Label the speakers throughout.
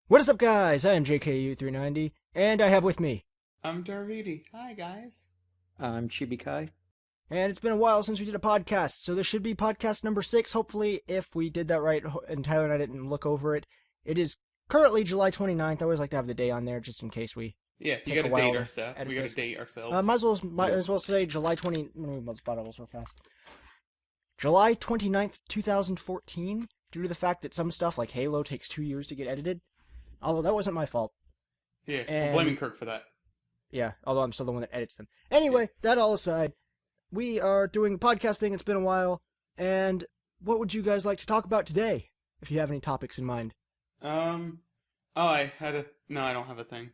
Speaker 1: What is up, guys? I am JKU390, and I have with me.
Speaker 2: I'm Tarviti. Hi, guys.
Speaker 3: I'm ChibiKy.
Speaker 1: And it's been a while since we did a podcast, so this should be podcast number 6. Hopefully, if we did that right and Tyler and I didn't look over it, it is currently July 29th. I always like to have the day on there just in case we
Speaker 2: Yeah, you
Speaker 1: take a
Speaker 2: gotta
Speaker 1: while
Speaker 2: date
Speaker 1: to
Speaker 2: our stuff.
Speaker 1: edit
Speaker 2: We gotta
Speaker 1: this.
Speaker 2: date ourselves.
Speaker 1: Might as well say July 20. Let me move my bottles real fast. July 29th, 2014, due to the fact that some stuff like Halo takes 2 years to get edited. Although that wasn't my fault.
Speaker 2: Yeah,
Speaker 1: And-
Speaker 2: we're blaming Kirk for that.
Speaker 1: Yeah, although I'm still the one that edits them. Anyway, that all aside, we are doing podcasting. It's been a while. And what would you guys like to talk about today, if you have any topics in mind?
Speaker 2: I had a... No, I don't have a thing.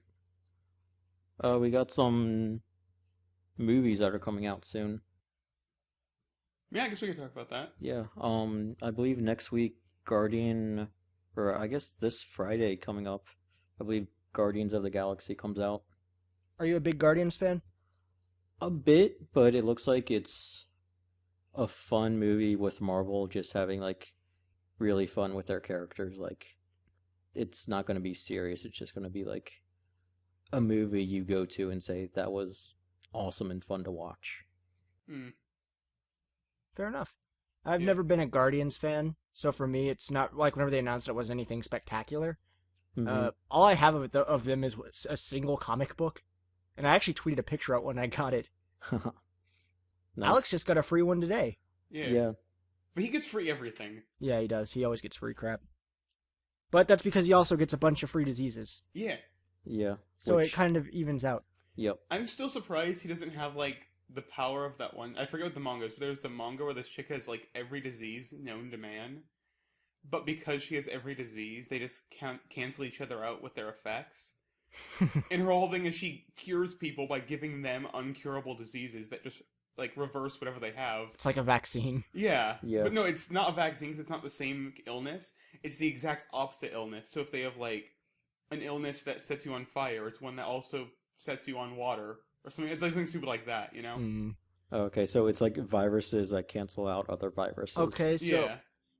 Speaker 3: We got some movies that are coming out soon.
Speaker 2: Yeah, I guess we could talk about that.
Speaker 3: Yeah, I believe next week or I guess this Friday coming up, I believe Guardians of the Galaxy comes out.
Speaker 1: Are you a big Guardians fan?
Speaker 3: A bit, but it looks like it's a fun movie with Marvel just having, like, really fun with their characters. Like, it's not going to be serious, it's just going to be, like, a movie you go to and say, that was awesome and fun to watch.
Speaker 2: Hmm.
Speaker 1: Fair enough. I've
Speaker 2: Yeah.
Speaker 1: never been a Guardians fan, so for me, it's not like whenever they announced it wasn't anything spectacular.
Speaker 3: Mhm.
Speaker 1: All I have of them is a single comic book, and I actually tweeted a picture out when I got it.
Speaker 3: Nice.
Speaker 1: Alex just got a free one today.
Speaker 2: Yeah.
Speaker 3: Yeah.
Speaker 2: But he gets free everything.
Speaker 1: Yeah, he does. He always gets free crap. But that's because he also gets a bunch of free diseases.
Speaker 2: Yeah.
Speaker 3: Yeah.
Speaker 1: So
Speaker 3: Which,
Speaker 1: it kind of evens out.
Speaker 3: Yep.
Speaker 2: I'm still surprised he doesn't have, like, the power of that one. I forget what the manga is, but there's the manga where this chick has, like, every disease known to man. But because she has every disease, they just cancel each other out with their effects. And her whole thing is she cures people by giving them uncurable diseases that just, like, reverse whatever they have.
Speaker 1: It's like a vaccine.
Speaker 2: Yeah.
Speaker 3: Yeah.
Speaker 2: But no, it's not a vaccine because it's not the same illness. It's the exact opposite illness. So if they have, like, an illness that sets you on fire, it's one that also sets you on water. Or something. It's like something stupid like that, you know?
Speaker 1: Mm.
Speaker 3: Okay, so it's like viruses that cancel out other viruses.
Speaker 1: Okay, so
Speaker 2: Yeah.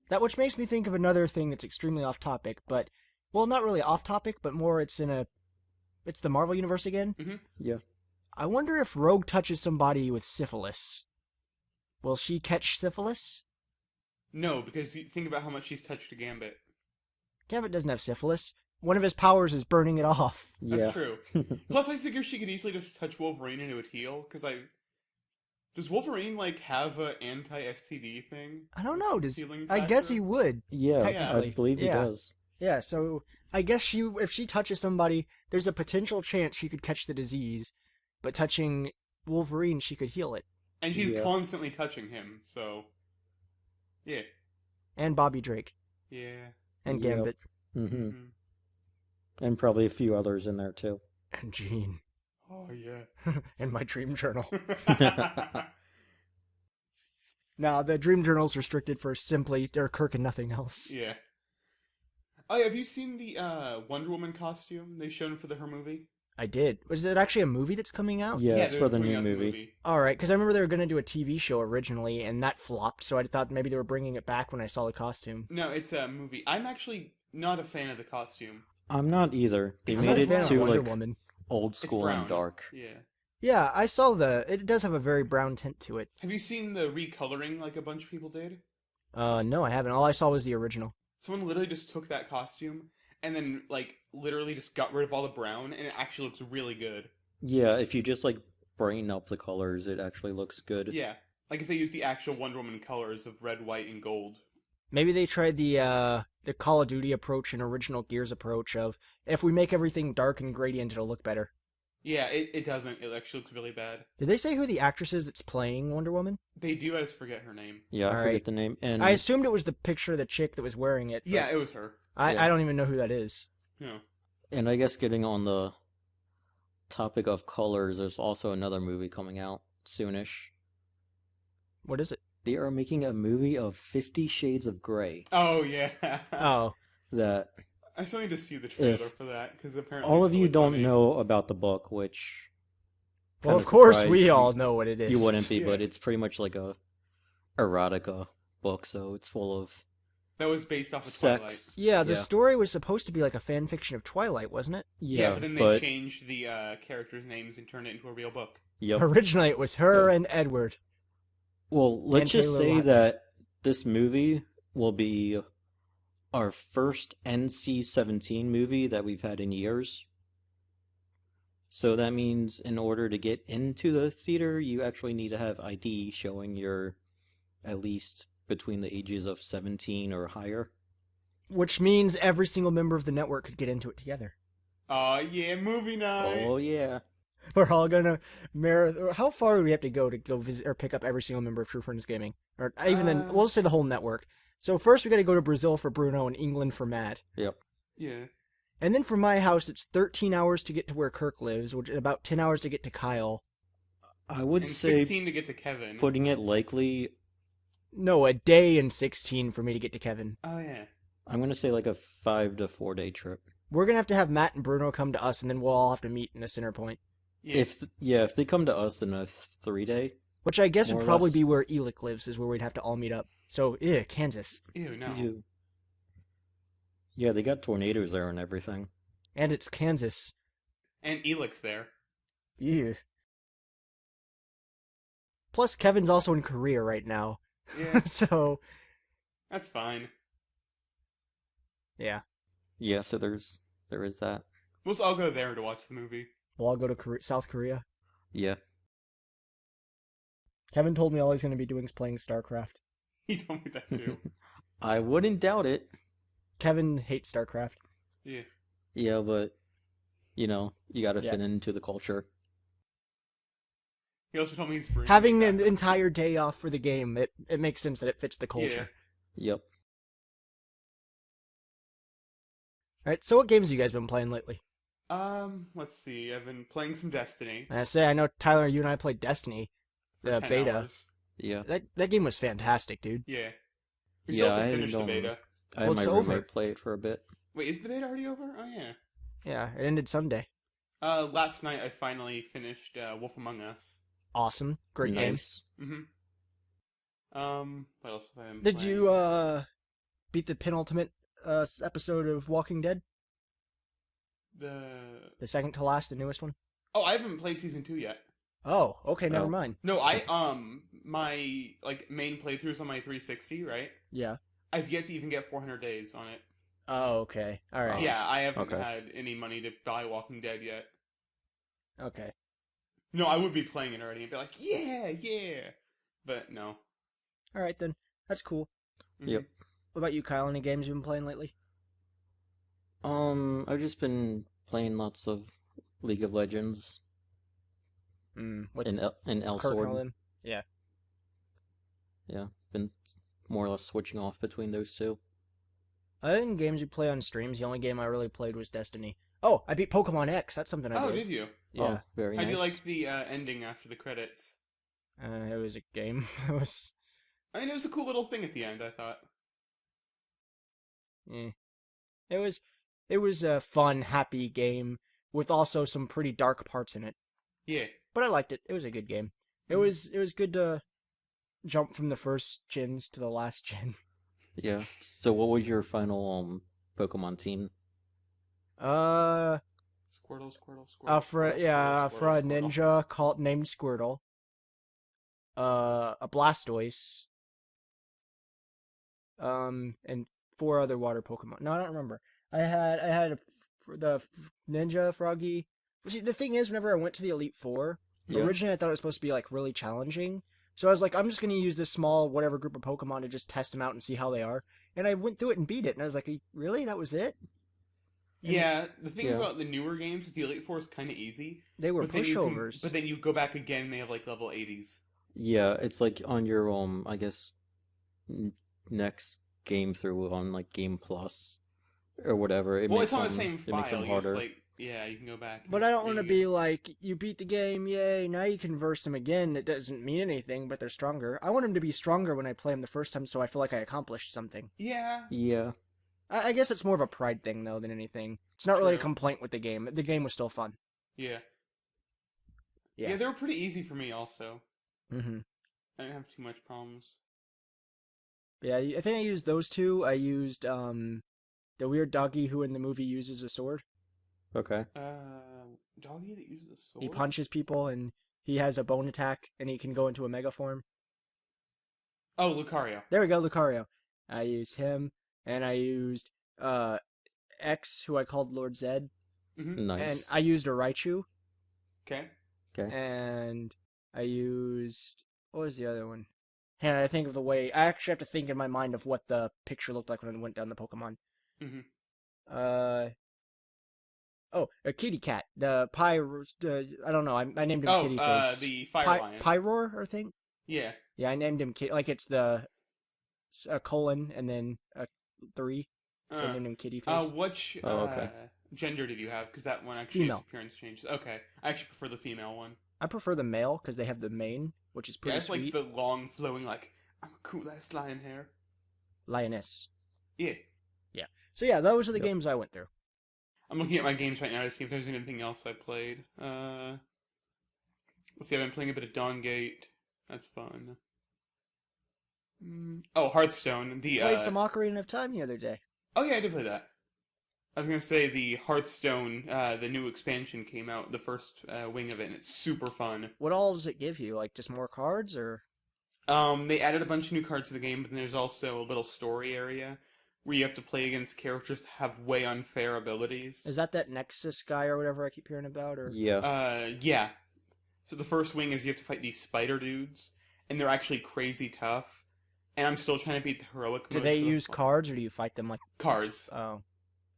Speaker 1: that which makes me think of another thing that's extremely off topic, but well, not really off topic, but more it's the Marvel universe again.
Speaker 3: Yeah.
Speaker 1: I wonder if Rogue touches somebody with syphilis. Will she catch syphilis?
Speaker 2: No, because you think about how much she's touched a Gambit.
Speaker 1: Gambit doesn't have syphilis. One of his powers is burning it off.
Speaker 2: That's
Speaker 3: Yeah.
Speaker 2: true. Plus, I figure she could easily just touch Wolverine and it would heal. Does Wolverine, like, have a anti-STD thing?
Speaker 1: I don't know.
Speaker 2: Healing
Speaker 1: I guess
Speaker 2: factor?
Speaker 1: he would.
Speaker 3: Yeah, I
Speaker 1: Technically,
Speaker 3: believe he
Speaker 1: yeah.
Speaker 3: does.
Speaker 1: Yeah, so I guess if she touches somebody, there's a potential chance she could catch the disease, but touching Wolverine, she could heal it.
Speaker 2: And she's
Speaker 3: Yeah.
Speaker 2: constantly touching him, so... Yeah.
Speaker 1: And Bobby Drake.
Speaker 2: Yeah.
Speaker 1: And
Speaker 3: Yep.
Speaker 1: Gambit.
Speaker 3: Mm-hmm.
Speaker 2: Mhm.
Speaker 3: And probably a few others in there too.
Speaker 1: And Jean.
Speaker 2: Oh, yeah.
Speaker 1: And my dream journal. Now, the dream journal's restricted for simply Kirk and nothing else.
Speaker 2: Yeah. Oh, yeah, have you seen the Wonder Woman costume they shown for her movie?
Speaker 1: I did. Was it actually a movie that's coming out?
Speaker 3: Yeah, it's
Speaker 2: they're
Speaker 3: for the
Speaker 2: putting
Speaker 3: new
Speaker 2: out
Speaker 3: movie.
Speaker 1: Alright, because I remember they were going to do a TV show originally, and that flopped, so I thought maybe they were bringing it back when I saw the costume.
Speaker 2: No, it's a movie. I'm actually not a fan of the costume.
Speaker 3: I'm not either. They
Speaker 2: It's
Speaker 1: I'm not
Speaker 3: made
Speaker 1: a fan
Speaker 3: it
Speaker 1: of
Speaker 3: too
Speaker 1: Wonder
Speaker 3: like
Speaker 1: Woman.
Speaker 3: old
Speaker 2: It's
Speaker 3: school
Speaker 2: brown.
Speaker 3: and dark.
Speaker 2: Yeah.
Speaker 1: Yeah, I saw it does have a very brown tint to it.
Speaker 2: Have you seen the recoloring like a bunch of people did?
Speaker 1: No, I haven't. All I saw was the original.
Speaker 2: Someone literally just took that costume and then, like, literally just got rid of all the brown, and it actually looks really good.
Speaker 3: Yeah, if you just like brighten up the colors, it actually looks good.
Speaker 2: Yeah. Like if they use the actual Wonder Woman colors of red, white, and gold.
Speaker 1: Maybe they tried the Call of Duty approach and original Gears approach of, if we make everything dark and gradient, it'll look better.
Speaker 2: Yeah, it doesn't. It actually looks really bad.
Speaker 1: Did they say who the actress is that's playing Wonder Woman?
Speaker 2: They do, I just forget her name.
Speaker 3: Yeah, I
Speaker 1: All
Speaker 3: forget
Speaker 1: right.
Speaker 3: the name. And
Speaker 1: I assumed it was the picture of the chick that was wearing it. but
Speaker 2: Yeah, it was her.
Speaker 1: I
Speaker 3: Yeah.
Speaker 1: don't even know who that is.
Speaker 2: No.
Speaker 3: and I guess getting on the topic of colors, there's also another movie coming out soonish.
Speaker 1: What is it?
Speaker 3: They are making a movie of 50 Shades of Grey.
Speaker 2: Oh, yeah.
Speaker 1: Oh,
Speaker 3: That
Speaker 2: I still need to see the trailer
Speaker 3: If
Speaker 2: for that, because apparently
Speaker 3: all
Speaker 2: it's
Speaker 3: of you
Speaker 2: really
Speaker 3: don't
Speaker 2: funny.
Speaker 3: know about the book, which
Speaker 1: well,
Speaker 3: kinda
Speaker 1: of course
Speaker 3: surprised
Speaker 1: we
Speaker 3: you-
Speaker 1: all know what it is.
Speaker 3: You wouldn't be, but
Speaker 2: Yeah.
Speaker 3: it's pretty much like a erotica book, so it's full of
Speaker 2: That was based off of Twilight.
Speaker 3: sex.
Speaker 1: Yeah, the
Speaker 3: Yeah.
Speaker 1: story was supposed to be like a fan fiction of Twilight, wasn't it?
Speaker 2: Yeah,
Speaker 3: Yeah,
Speaker 2: but then they
Speaker 3: but
Speaker 2: changed the characters' names and turned it into a real book.
Speaker 3: yep.
Speaker 1: Originally, it was her
Speaker 3: Yeah.
Speaker 1: and Edward.
Speaker 3: Well, let's
Speaker 1: And
Speaker 3: just
Speaker 1: Taylor
Speaker 3: say
Speaker 1: Lautner.
Speaker 3: that this movie will be our first NC-17 movie that we've had in years. So that means in order to get into the theater, you actually need to have ID showing you're at least between the ages of 17 or higher.
Speaker 1: Which means every single member of the network could get into it together.
Speaker 2: Aw, yeah, movie night!
Speaker 3: Oh, yeah.
Speaker 1: We're all gonna How far would we have to go visit or pick up every single member of True Friends Gaming, or even then, we'll just say the whole network. So first, we got to go to Brazil for Bruno and England for Matt,
Speaker 3: Yep.
Speaker 2: Yeah.
Speaker 1: and then from my house, it's 13 hours to get to where Kirk lives, which and about 10 hours to get to Kyle.
Speaker 3: I would
Speaker 2: And
Speaker 3: say
Speaker 2: 16 to get to Kevin.
Speaker 3: putting it likely,
Speaker 1: No, a day and 16 for me to get to Kevin.
Speaker 2: Oh, yeah.
Speaker 3: I'm going to say like a 5 to 4 day trip.
Speaker 1: We're gonna have to have Matt and Bruno come to us, and then we'll all have to meet in a center point.
Speaker 2: Yeah.
Speaker 3: If they come to us in a 3 day,
Speaker 1: Which I guess
Speaker 3: More
Speaker 1: would
Speaker 3: or
Speaker 1: probably
Speaker 3: less.
Speaker 1: be where Elick lives, is where we'd have to all meet up. So, Kansas.
Speaker 2: Ew, no.
Speaker 3: you. Yeah, they got tornadoes there and everything.
Speaker 1: And it's Kansas.
Speaker 2: And Elix there.
Speaker 1: Ew. Plus, Kevin's also in Korea right now.
Speaker 2: Yeah,
Speaker 1: So,
Speaker 2: that's fine.
Speaker 1: yeah.
Speaker 3: Yeah, so there is that.
Speaker 2: We'll all go there to watch the movie.
Speaker 1: We'll all go to South Korea.
Speaker 3: Yeah.
Speaker 1: Kevin told me all he's going to be doing is playing StarCraft.
Speaker 2: He told me that too.
Speaker 3: I wouldn't doubt it.
Speaker 1: Kevin hates StarCraft.
Speaker 2: Yeah.
Speaker 3: Yeah, but you got to
Speaker 1: Yeah.
Speaker 3: fit into the culture.
Speaker 2: He also told me he's bringing
Speaker 1: Having
Speaker 2: me
Speaker 1: an
Speaker 2: back.
Speaker 1: entire day off for the game, it makes sense that it fits the culture.
Speaker 3: Yep.
Speaker 1: Alright, so what games have you guys been playing lately?
Speaker 2: Let's see. I've been playing some Destiny
Speaker 1: I know, Tyler, you and I played Destiny.
Speaker 2: for
Speaker 1: The
Speaker 2: 10
Speaker 1: beta.
Speaker 2: hours.
Speaker 3: Yeah.
Speaker 1: That game was fantastic, dude.
Speaker 2: Yeah. We
Speaker 3: Yeah,
Speaker 2: still have
Speaker 3: I
Speaker 2: to finish the
Speaker 3: don't-
Speaker 2: beta.
Speaker 3: I had
Speaker 1: Well,
Speaker 3: my
Speaker 1: it's
Speaker 3: roommate
Speaker 1: over.
Speaker 3: play it for a bit.
Speaker 2: Wait, is the beta already over? Oh, yeah.
Speaker 1: Yeah, it ended Sunday.
Speaker 2: Last night I finally finished Wolf Among Us.
Speaker 1: Awesome. Great game.
Speaker 3: Nice.
Speaker 2: What else have I been
Speaker 1: Did
Speaker 2: playing?
Speaker 1: you, beat the penultimate, episode of Walking Dead? The second to last, the newest one?
Speaker 2: Oh, I haven't played Season 2 yet.
Speaker 1: Oh, okay, never
Speaker 3: Oh.
Speaker 1: mind.
Speaker 2: No, my, main playthroughs on my 360, right?
Speaker 1: Yeah.
Speaker 2: I've yet to even get 400 days on it.
Speaker 1: Oh, okay. Alright.
Speaker 2: Yeah, I haven't
Speaker 3: Okay.
Speaker 2: had any money to buy Walking Dead yet.
Speaker 1: Okay.
Speaker 2: No, I would be playing it already and be like, yeah! But no.
Speaker 1: Alright then. That's cool.
Speaker 2: Mhm.
Speaker 3: Yep.
Speaker 1: What about you, Kyle? Any games you've been playing lately?
Speaker 3: I've just been playing lots of League of Legends
Speaker 1: With
Speaker 3: and
Speaker 1: Kirk and all
Speaker 3: Elsword.
Speaker 1: them? Yeah.
Speaker 3: Yeah, been more or less switching off between those two.
Speaker 1: Other than games you play on streams, the only game I really played was Destiny. Oh, I beat Pokemon X. That's something I
Speaker 2: Oh,
Speaker 1: did.
Speaker 2: did you?
Speaker 1: Yeah.
Speaker 3: Oh, very
Speaker 2: How
Speaker 3: nice.
Speaker 2: do you like the ending after the credits?
Speaker 1: It was a game. It was...
Speaker 2: I mean, it was a cool little thing at the end, I thought.
Speaker 1: It was a fun, happy game with also some pretty dark parts in it.
Speaker 2: Yeah.
Speaker 1: But I liked it. It was a good game. It was good to jump from the first gens to the last gen.
Speaker 3: Yeah. So what was your final Pokemon team?
Speaker 2: Squirtle.
Speaker 1: For a ninja named Squirtle. A Blastoise. And 4 other water Pokemon. No, I don't remember. I had the ninja froggy. See, the thing is, whenever I went to the Elite Four,
Speaker 3: Yeah.
Speaker 1: originally I thought it was supposed to be like really challenging. So I was like, I'm just gonna use this small whatever group of Pokemon to just test them out and see how they are. And I went through it and beat it, and I was like, really? That was it?
Speaker 2: Yeah, the thing
Speaker 3: Yeah.
Speaker 2: about the newer games is the Elite Four is kind of easy.
Speaker 1: They were
Speaker 2: But
Speaker 1: pushovers.
Speaker 2: but then you go back again and they have like level 80s.
Speaker 3: Yeah, it's like on your I guess next game through on like Game Plus or whatever. It
Speaker 2: Well,
Speaker 3: makes
Speaker 2: it's on the
Speaker 3: them-
Speaker 2: same
Speaker 3: It makes
Speaker 2: file.
Speaker 3: them
Speaker 2: You just
Speaker 3: harder.
Speaker 2: you can go back.
Speaker 1: But
Speaker 2: and
Speaker 1: I don't want to
Speaker 2: redo
Speaker 1: be
Speaker 2: it.
Speaker 1: like, you beat the game, yay, now you can verse them again. It doesn't mean anything, but they're stronger. I want them to be stronger when I play them the first time so I feel like I accomplished something.
Speaker 2: Yeah.
Speaker 3: Yeah.
Speaker 1: I guess it's more of a pride thing, though, than anything. It's not really a
Speaker 2: True.
Speaker 1: complaint with the game. The game was still fun.
Speaker 2: Yeah.
Speaker 1: Yes.
Speaker 2: Yeah, they were pretty easy for me also.
Speaker 1: Mm-hmm.
Speaker 2: I didn't have too much problems.
Speaker 1: Yeah, I think I used those two. I used the weird doggy who in the movie uses a sword.
Speaker 3: Okay.
Speaker 2: Doggy that uses a
Speaker 1: He
Speaker 2: sword?
Speaker 1: punches people and he has a bone attack and he can go into a mega form.
Speaker 2: Oh, Lucario.
Speaker 1: There we go, Lucario. I used him and I used uh X who I called Lord Zed
Speaker 2: Mm-hmm.
Speaker 1: and
Speaker 3: Nice.
Speaker 1: I used a Raichu
Speaker 2: Okay.
Speaker 3: Okay.
Speaker 1: and I used what was the other one? And I think of the way I actually have to think in my mind of what the picture looked like when I went down the Pokemon.
Speaker 2: Mm-hmm.
Speaker 1: Uh oh, a kitty cat. The I don't know. I named him
Speaker 2: Oh,
Speaker 1: Kitty Face.
Speaker 2: the Fire Lion.
Speaker 1: Pyroar, I think.
Speaker 2: Yeah.
Speaker 1: Yeah, I named him like it's the a colon and then a 3. So I
Speaker 2: Uh,
Speaker 1: named him Kitty Face.
Speaker 2: which
Speaker 3: Oh, okay.
Speaker 2: gender did you have? Because that one actually its
Speaker 1: Female.
Speaker 2: appearance changes. Okay, I actually prefer the female one.
Speaker 1: I prefer the male because they have the mane, which is
Speaker 2: Yeah,
Speaker 1: pretty
Speaker 2: it's like
Speaker 1: sweet.
Speaker 2: the long, flowing, like I'm a cool ass lion hair.
Speaker 1: Lioness.
Speaker 2: Yeah.
Speaker 1: Yeah. So yeah, those are the
Speaker 3: Yep.
Speaker 1: games I went through.
Speaker 2: I'm looking at my games right now to see if there's anything else I played. Let's see. I've been playing a bit of Dawn Gate. That's fun. Oh, Hearthstone. The
Speaker 1: Played some Ocarina of Time the other day.
Speaker 2: oh yeah, I did play that. I was gonna say the Hearthstone, the new expansion came out, the first wing of it, and it's super fun.
Speaker 1: What all does it give you? Like just more cards or?
Speaker 2: They added a bunch of new cards to the game, but then there's also a little story area where you have to play against characters that have way unfair abilities.
Speaker 1: Is that Nexus guy or whatever I keep hearing about? Or
Speaker 3: Yeah.
Speaker 2: Yeah. So the first wing is you have to fight these spider dudes, and they're actually crazy tough. And I'm still trying to beat the heroic
Speaker 1: do
Speaker 2: mode
Speaker 1: they
Speaker 2: for the
Speaker 1: use cards or do you fight them like?
Speaker 2: cards.
Speaker 1: Oh,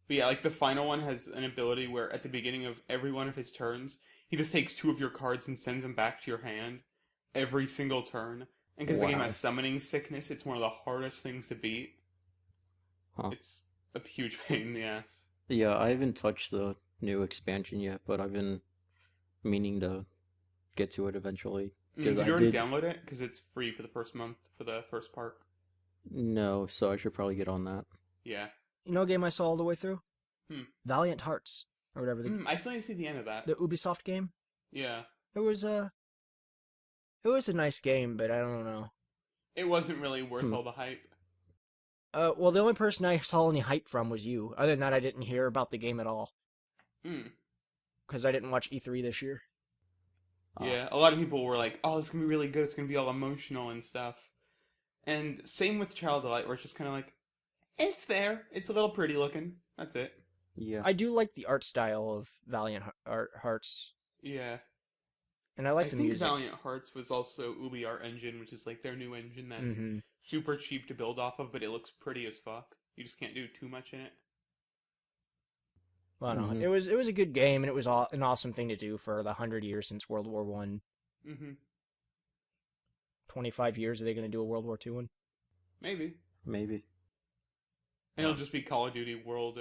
Speaker 2: But yeah, like the final one has an ability where at the beginning of every one of his turns, he just takes 2 of your cards and sends them back to your hand every single turn. And because the game
Speaker 3: Wow.
Speaker 2: has summoning sickness, it's one of the hardest things to beat.
Speaker 3: Huh.
Speaker 2: It's a huge pain in the ass.
Speaker 3: Yeah, I haven't touched the new expansion yet, but I've been meaning to get to it eventually.
Speaker 2: Did
Speaker 3: 'Cause
Speaker 2: you
Speaker 3: I
Speaker 2: already
Speaker 3: did.
Speaker 2: download it? Because it's free for the first month for the first part.
Speaker 3: No, so I should probably get on that.
Speaker 2: Yeah.
Speaker 1: you know, a game I saw all the way through.
Speaker 2: Hmm.
Speaker 1: Valiant Hearts or whatever
Speaker 2: I still need to see the end of that.
Speaker 1: the Ubisoft game.
Speaker 2: Yeah.
Speaker 1: It was a nice game, but I don't know.
Speaker 2: It wasn't really worth
Speaker 3: Hmm.
Speaker 2: all the hype.
Speaker 1: Well, the only person I saw any hype from was you. Other than that, I didn't hear about the game at all
Speaker 2: Hmm.
Speaker 1: because I didn't watch E3 this year.
Speaker 2: Yeah, a lot of people were like, "Oh, it's gonna be really good. It's gonna be all emotional and stuff." And same with Child of Light, where it's just kind of like, it's there. It's a little pretty looking. That's it.
Speaker 3: Yeah.
Speaker 1: I do like the art style of Valiant Hearts,
Speaker 2: Yeah.
Speaker 1: and I like
Speaker 2: I
Speaker 1: the
Speaker 2: think
Speaker 1: music.
Speaker 2: Valiant Hearts was also Ubi Art Engine, which is like their new engine that's
Speaker 1: Mhm.
Speaker 2: super cheap to build off of, but it looks pretty as fuck. You just can't do too much in it.
Speaker 1: Well, no,
Speaker 3: Mhm.
Speaker 1: it was a good game, and it was an awesome thing to do for the 100 years since World War One.
Speaker 2: Mm-hmm.
Speaker 1: 25 years, are they going to do a World War Two one?
Speaker 2: Maybe.
Speaker 3: Maybe.
Speaker 2: And it'll just be Call of Duty World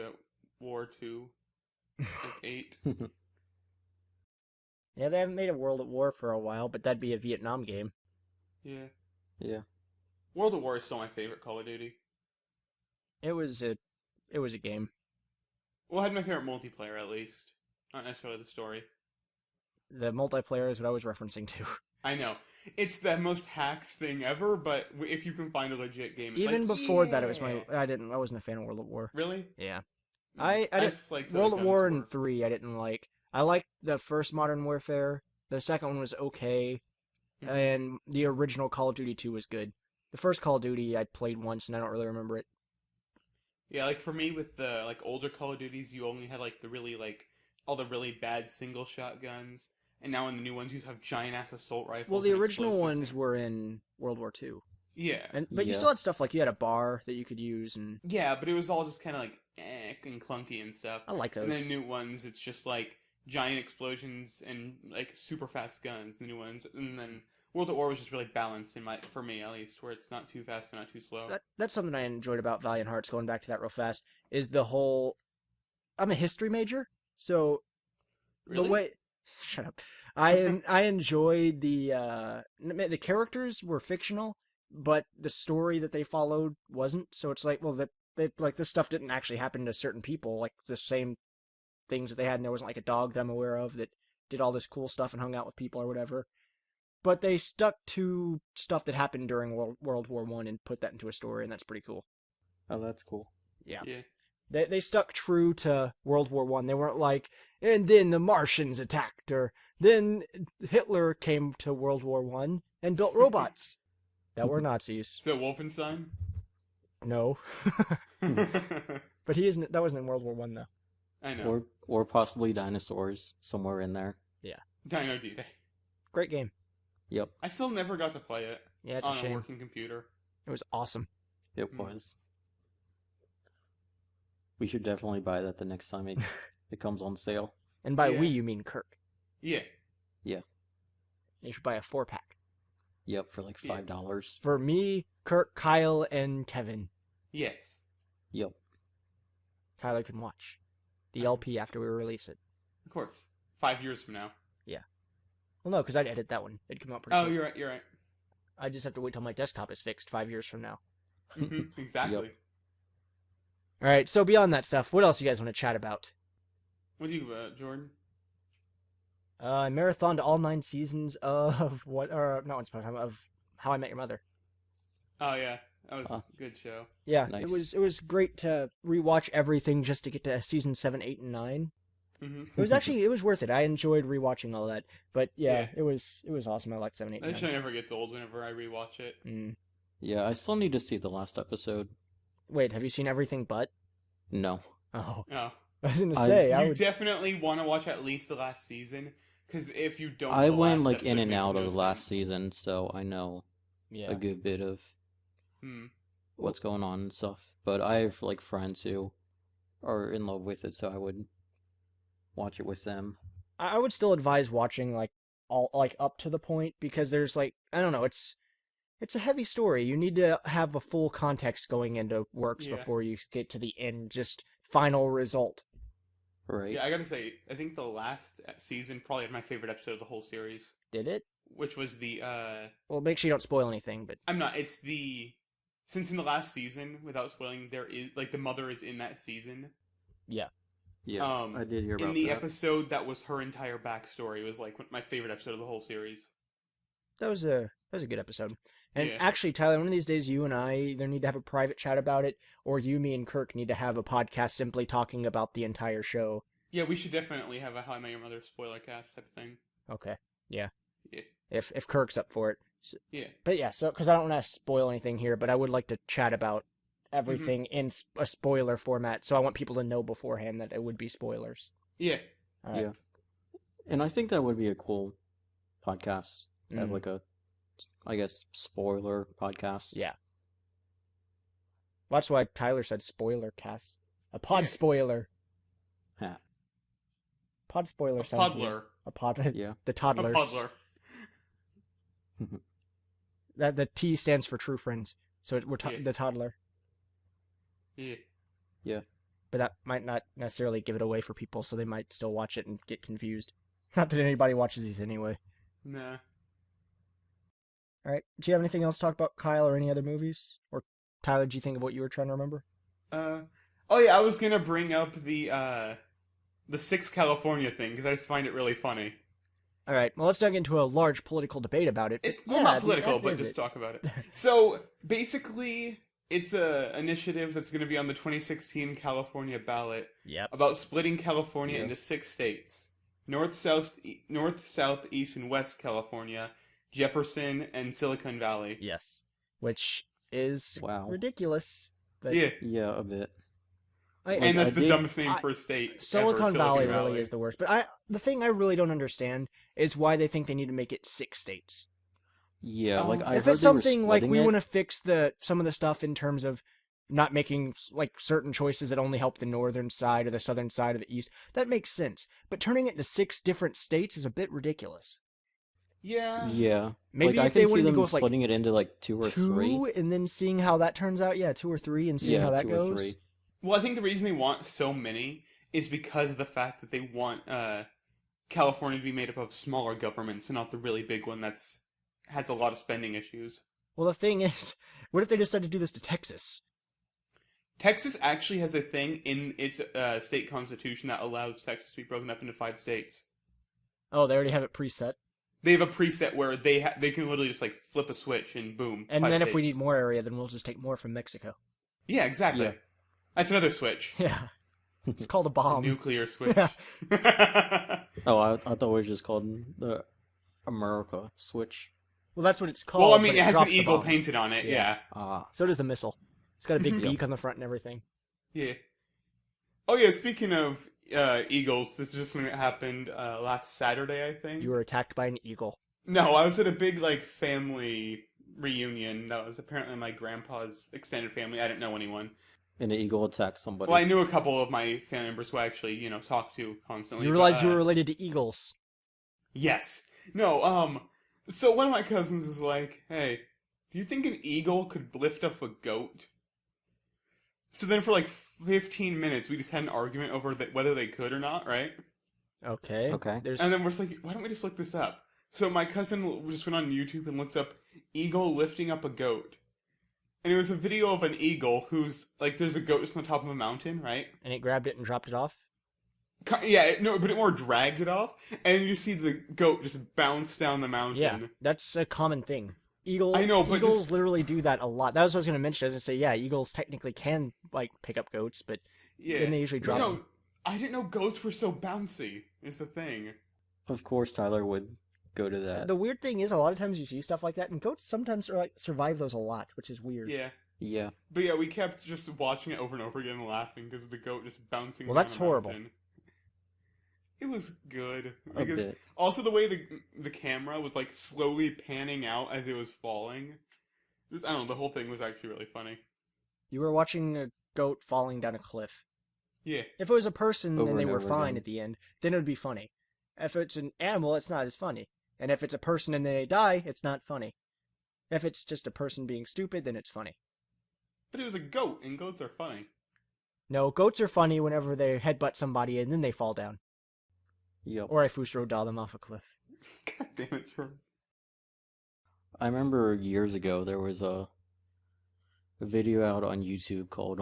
Speaker 2: War II, like 8.
Speaker 1: Yeah, they haven't made a World at War for a while, but that'd be a Vietnam game.
Speaker 2: Yeah.
Speaker 3: Yeah.
Speaker 2: World at War is still my favorite Call of Duty.
Speaker 1: It was a game.
Speaker 2: Well, I had my favorite multiplayer, at least. Not necessarily the story.
Speaker 1: The multiplayer is what I was referencing to.
Speaker 2: I know. It's the most hacks thing ever, but if you can find a legit game, it's
Speaker 1: Even
Speaker 2: like,
Speaker 1: before that, it was
Speaker 2: yeah.
Speaker 1: I wasn't a fan of World at War.
Speaker 2: Really?
Speaker 1: Yeah,
Speaker 2: I
Speaker 1: I
Speaker 2: just like
Speaker 1: World at War and 3 I didn't like. I liked the first Modern Warfare. The second one was okay,
Speaker 2: Mhm.
Speaker 1: and the original Call of Duty 2 was good. The first Call of Duty I played once, and I don't really remember it.
Speaker 2: Yeah, like for me with the like older Call of Duties, you only had like the really like all the really bad single shot guns, and now in the new ones you have giant ass assault rifles.
Speaker 1: Well, the
Speaker 2: and
Speaker 1: original
Speaker 2: explosives
Speaker 1: ones
Speaker 2: and-
Speaker 1: were in World War 2.
Speaker 2: Yeah,
Speaker 1: But you
Speaker 3: Yeah.
Speaker 1: still had stuff like you had a bar that you could use, and
Speaker 2: yeah, but it was all just kind of like and clunky and stuff.
Speaker 1: I like
Speaker 2: And
Speaker 1: those.
Speaker 2: then new ones, it's just like giant explosions and like super fast guns. The new ones, and then World at War was just really balanced for me at least, where it's not too fast but not too slow.
Speaker 1: That's something I enjoyed about Valiant Hearts. Going back to that real fast, is the whole. I'm a history major, so
Speaker 2: Really?
Speaker 1: the way. Shut up. I enjoyed the characters were fictional, but the story that they followed wasn't. So it's like, well, like this stuff didn't actually happen to certain people. Like the same things that they had, and there wasn't like a dog that I'm aware of that did all this cool stuff and hung out with people or whatever. but they stuck to stuff that happened during World War One and put that into a story, and that's pretty cool.
Speaker 3: Oh, that's cool.
Speaker 1: Yeah.
Speaker 2: Yeah.
Speaker 1: They stuck true to World War One. They weren't like, and then the Martians attacked, or then Hitler came to World War One and built robots that were Nazis.
Speaker 2: So Wolfenstein?
Speaker 1: No, but he isn't. That wasn't in World War One though.
Speaker 2: I know.
Speaker 3: Or possibly dinosaurs somewhere in there.
Speaker 1: Yeah,
Speaker 2: Dino D-Day.
Speaker 1: great game.
Speaker 3: Yep,
Speaker 2: I still never got to play it
Speaker 1: Yeah, it's a
Speaker 2: on a
Speaker 1: shame.
Speaker 2: working computer.
Speaker 1: It was awesome.
Speaker 3: it
Speaker 2: Hmm.
Speaker 3: was. We should definitely buy that the next time it comes on sale.
Speaker 1: And by
Speaker 2: Yeah.
Speaker 1: we, you mean Kirk.
Speaker 2: Yeah.
Speaker 1: You should buy a 4-pack
Speaker 3: Yep, for like
Speaker 2: Yeah.
Speaker 3: $5.
Speaker 1: for me, Kirk, Kyle, and Kevin.
Speaker 2: Yes.
Speaker 3: Yep.
Speaker 1: Tyler can watch the LP after we release it.
Speaker 2: Of course. 5 years from now.
Speaker 1: Well, no, because I'd edit that one. It'd come out pretty
Speaker 2: Oh,
Speaker 1: quick.
Speaker 2: you're right. You're right.
Speaker 1: I just have to wait till my desktop is fixed 5 years from now.
Speaker 2: Exactly.
Speaker 1: All right, so beyond that stuff, what else you guys want to chat about?
Speaker 2: What do you, Jordan?
Speaker 1: I marathoned all 9 seasons of not Once Upon a Time, of How I Met Your Mother.
Speaker 2: Oh yeah, that was
Speaker 3: Huh.
Speaker 2: a good show.
Speaker 1: Yeah,
Speaker 3: Nice.
Speaker 1: it was great to rewatch everything just to get to season 7, 8, and 9.
Speaker 2: Mm-hmm.
Speaker 1: It was worth it. I enjoyed rewatching all that. But yeah,
Speaker 2: Yeah.
Speaker 1: it was awesome. I liked 7, 8,
Speaker 2: That
Speaker 1: and
Speaker 2: show
Speaker 1: 9.
Speaker 2: never gets old whenever I rewatch it.
Speaker 3: Yeah, I still need to see the last episode.
Speaker 1: Wait, have you seen everything but?
Speaker 3: No.
Speaker 1: Oh,
Speaker 2: Oh,
Speaker 1: I was gonna
Speaker 3: I-
Speaker 1: say I
Speaker 2: you
Speaker 1: would.
Speaker 2: definitely want to watch at least the last season, because if you don't,
Speaker 3: I
Speaker 2: the
Speaker 3: went
Speaker 2: last
Speaker 3: like in
Speaker 2: episode
Speaker 3: and
Speaker 2: makes
Speaker 3: out
Speaker 2: no
Speaker 3: of the last
Speaker 2: sense.
Speaker 3: season, so I know
Speaker 1: Yeah.
Speaker 3: a good bit of
Speaker 2: Hmm.
Speaker 3: what's going on and stuff. But I have like friends who are in love with it, so I would watch it with them.
Speaker 1: I would still advise watching all up to the point, because there's I don't know, it's a heavy story. You need to have a full context going into works
Speaker 2: Yeah.
Speaker 1: before you get to the end, just final result.
Speaker 3: Right?
Speaker 2: Yeah, I gotta say, I think the last season probably had my favorite episode of the whole series,
Speaker 1: Did it?
Speaker 2: which was the
Speaker 1: Well, make sure you don't spoil anything, but
Speaker 2: I'm not. It's the since in the last season, without spoiling, there is the mother is in that season.
Speaker 3: Yeah,
Speaker 2: Um,
Speaker 3: I did hear about
Speaker 2: in the
Speaker 3: that.
Speaker 2: episode that was her entire backstory. It was my favorite episode of the whole series.
Speaker 1: that was a good episode. And
Speaker 2: Yeah.
Speaker 1: actually, Tyler, one of these days you and I either need to have a private chat about it, or you, me, and Kirk need to have a podcast simply talking about the entire show.
Speaker 2: Yeah, we should definitely have a How I Met Your Mother spoiler cast type of thing.
Speaker 1: Okay. Yeah.
Speaker 2: Yeah.
Speaker 1: If Kirk's up for it.
Speaker 2: Yeah.
Speaker 1: But yeah, so because I don't want to spoil anything here, but I would like to chat about everything in a spoiler format, so I want people to know beforehand that it would be spoilers.
Speaker 2: Yeah.
Speaker 1: All right.
Speaker 3: Yeah. And I think that would be a cool podcast. Have
Speaker 1: Mhm.
Speaker 3: like a, I guess, spoiler podcast.
Speaker 1: Yeah. Well, that's why Tyler said spoiler cast. A pod
Speaker 2: Yeah.
Speaker 1: spoiler.
Speaker 3: Ha.
Speaker 1: Pod spoiler
Speaker 2: A
Speaker 1: sounds
Speaker 2: puddler.
Speaker 1: A pod.
Speaker 3: Yeah.
Speaker 1: The
Speaker 2: A
Speaker 1: toddlers.
Speaker 2: puddler.
Speaker 1: That the T stands for true friends, so we're
Speaker 2: Yeah.
Speaker 1: the toddler.
Speaker 2: Yeah.
Speaker 1: But that might not necessarily give it away for people, so they might still watch it and get confused. Not that anybody watches these anyway.
Speaker 2: Nah.
Speaker 1: All right. Do you have anything else to talk about, Kyle, or any other movies? Or Tyler, do you think of what you were trying to remember?
Speaker 2: Oh yeah, I was gonna bring up the 6 California thing because I just find it really funny.
Speaker 1: All right. Well, let's not get into a large political debate about it.
Speaker 2: It's
Speaker 1: Yeah,
Speaker 2: not political,
Speaker 1: that
Speaker 2: but
Speaker 1: is
Speaker 2: just
Speaker 1: it.
Speaker 2: talk about it. So basically, it's a initiative that's going to be on the 2016 California ballot
Speaker 1: Yep.
Speaker 2: about splitting California
Speaker 3: Yeah.
Speaker 2: into 6 states: north, south, east, and west California, Jefferson, and Silicon Valley.
Speaker 1: Yes. Which is
Speaker 3: Wow.
Speaker 1: ridiculous. But
Speaker 2: Yeah,
Speaker 3: Yeah, a bit.
Speaker 2: and that's
Speaker 3: I
Speaker 2: the
Speaker 3: did-
Speaker 2: dumbest name
Speaker 1: I-
Speaker 2: for a state.
Speaker 1: Silicon
Speaker 2: ever,
Speaker 1: Valley really is the worst. But the thing I really don't understand is why they think they need to make it 6 states.
Speaker 3: Yeah,
Speaker 2: Oh,
Speaker 3: like I
Speaker 1: If
Speaker 3: heard
Speaker 1: it's
Speaker 3: they were
Speaker 1: something like
Speaker 3: splitting
Speaker 1: we
Speaker 3: it.
Speaker 1: want to fix some of the stuff in terms of not making certain choices that only help the northern side or the southern side or the east, that makes sense. But turning it into 6 different states is a bit ridiculous.
Speaker 2: Yeah.
Speaker 3: Yeah,
Speaker 1: Maybe
Speaker 3: like I
Speaker 1: if they
Speaker 3: can see
Speaker 1: wanted to
Speaker 3: them
Speaker 1: go with
Speaker 3: splitting it into like 2 or 3.
Speaker 1: 2 and then seeing how that turns out. Yeah, 2 or 3 and seeing
Speaker 3: Yeah,
Speaker 1: how that
Speaker 3: 2
Speaker 1: goes.
Speaker 3: or 3.
Speaker 2: Well, I think the reason they want so many is because of the fact that they want California to be made up of smaller governments and not the really big one has a lot of spending issues.
Speaker 1: Well, the thing is, what if they decide to do this to Texas?
Speaker 2: Texas actually has a thing in its state constitution that allows Texas to be broken up into 5 states.
Speaker 1: Oh, they already have it preset.
Speaker 2: They have a preset where they can literally just like flip a switch and boom.
Speaker 1: And
Speaker 2: 5
Speaker 1: then if we need
Speaker 2: states.
Speaker 1: more area, then we'll just take more from Mexico.
Speaker 2: Yeah, exactly.
Speaker 3: Yeah.
Speaker 2: That's another switch.
Speaker 1: Yeah. It's called a
Speaker 2: A
Speaker 1: bomb.
Speaker 2: nuclear switch.
Speaker 1: Yeah.
Speaker 3: Oh, I thought it was just called the America Switch.
Speaker 1: Well, that's what it's called.
Speaker 2: Well, I mean,
Speaker 1: but
Speaker 2: it has an
Speaker 1: drops the
Speaker 2: eagle
Speaker 1: bombs.
Speaker 2: painted on it. Yeah.
Speaker 3: Ah.
Speaker 1: So does the missile. It's got a big
Speaker 2: Mhm.
Speaker 1: beak on the front and everything.
Speaker 2: Yeah. Oh yeah. Speaking of eagles, this is just something that happened last Saturday, I think.
Speaker 1: You were attacked by an eagle.
Speaker 2: No, I was at a big like family reunion. That was apparently my grandpa's extended family. I didn't know anyone.
Speaker 3: And the eagle attacked somebody.
Speaker 2: Well, I knew a couple of my family members who I actually, talk to constantly.
Speaker 1: You
Speaker 2: but,
Speaker 1: realized you were related to eagles.
Speaker 2: Yes. No, so one of my cousins is like, hey, do you think an eagle could lift up a goat? So then for like 15 minutes, we just had an argument over whether they could or not, right?
Speaker 1: Okay.
Speaker 3: Okay.
Speaker 1: There's
Speaker 2: And then we're just like, why don't we just look this up? So my cousin just went on YouTube and looked up eagle lifting up a goat. And it was a video of an eagle who's, like, there's a goat just on the top of a mountain, right?
Speaker 1: and it grabbed it and dropped it off.
Speaker 2: Yeah, no, but it more drags it off, and you see the goat just bounce down the mountain.
Speaker 1: Yeah, that's a common thing. Eagles,
Speaker 2: I know, but
Speaker 1: eagles
Speaker 2: just-
Speaker 1: literally do that a lot. That was what I was going to mention. I was going to say, yeah, eagles technically can like pick up goats, but
Speaker 2: Yeah.
Speaker 1: then they usually
Speaker 2: But
Speaker 1: drop
Speaker 2: no,
Speaker 1: them.
Speaker 2: I didn't know goats were so bouncy, is the thing.
Speaker 3: Of course, Tyler would go to that.
Speaker 1: The weird thing is, a lot of times you see stuff like that, and goats sometimes are, like survive those a lot, which is weird.
Speaker 2: Yeah.
Speaker 3: Yeah.
Speaker 2: But yeah, we kept just watching it over and over again and laughing because of the goat just bouncing
Speaker 1: Well,
Speaker 2: down
Speaker 1: that's
Speaker 2: the
Speaker 1: horrible.
Speaker 2: mountain. It was good.
Speaker 3: A
Speaker 2: Because
Speaker 3: bit.
Speaker 2: also the way the camera was like slowly panning out as it was falling. Just, I don't know, the whole thing was actually really funny.
Speaker 1: You were watching a goat falling down a cliff.
Speaker 2: Yeah.
Speaker 1: If it was a person
Speaker 3: Over
Speaker 1: and they
Speaker 3: and
Speaker 1: were
Speaker 3: over
Speaker 1: fine
Speaker 3: again.
Speaker 1: at the end, then it would be funny. If it's an animal, it's not as funny. And if it's a person and they die, it's not funny. If it's just a person being stupid, then it's funny.
Speaker 2: But it was a goat, and goats are funny.
Speaker 1: No, goats are funny whenever they headbutt somebody and then they fall down.
Speaker 3: Yep.
Speaker 1: Or I Fusro doll them off a cliff.
Speaker 2: God damn it, Jordan.
Speaker 3: I remember years ago there was a video out on YouTube called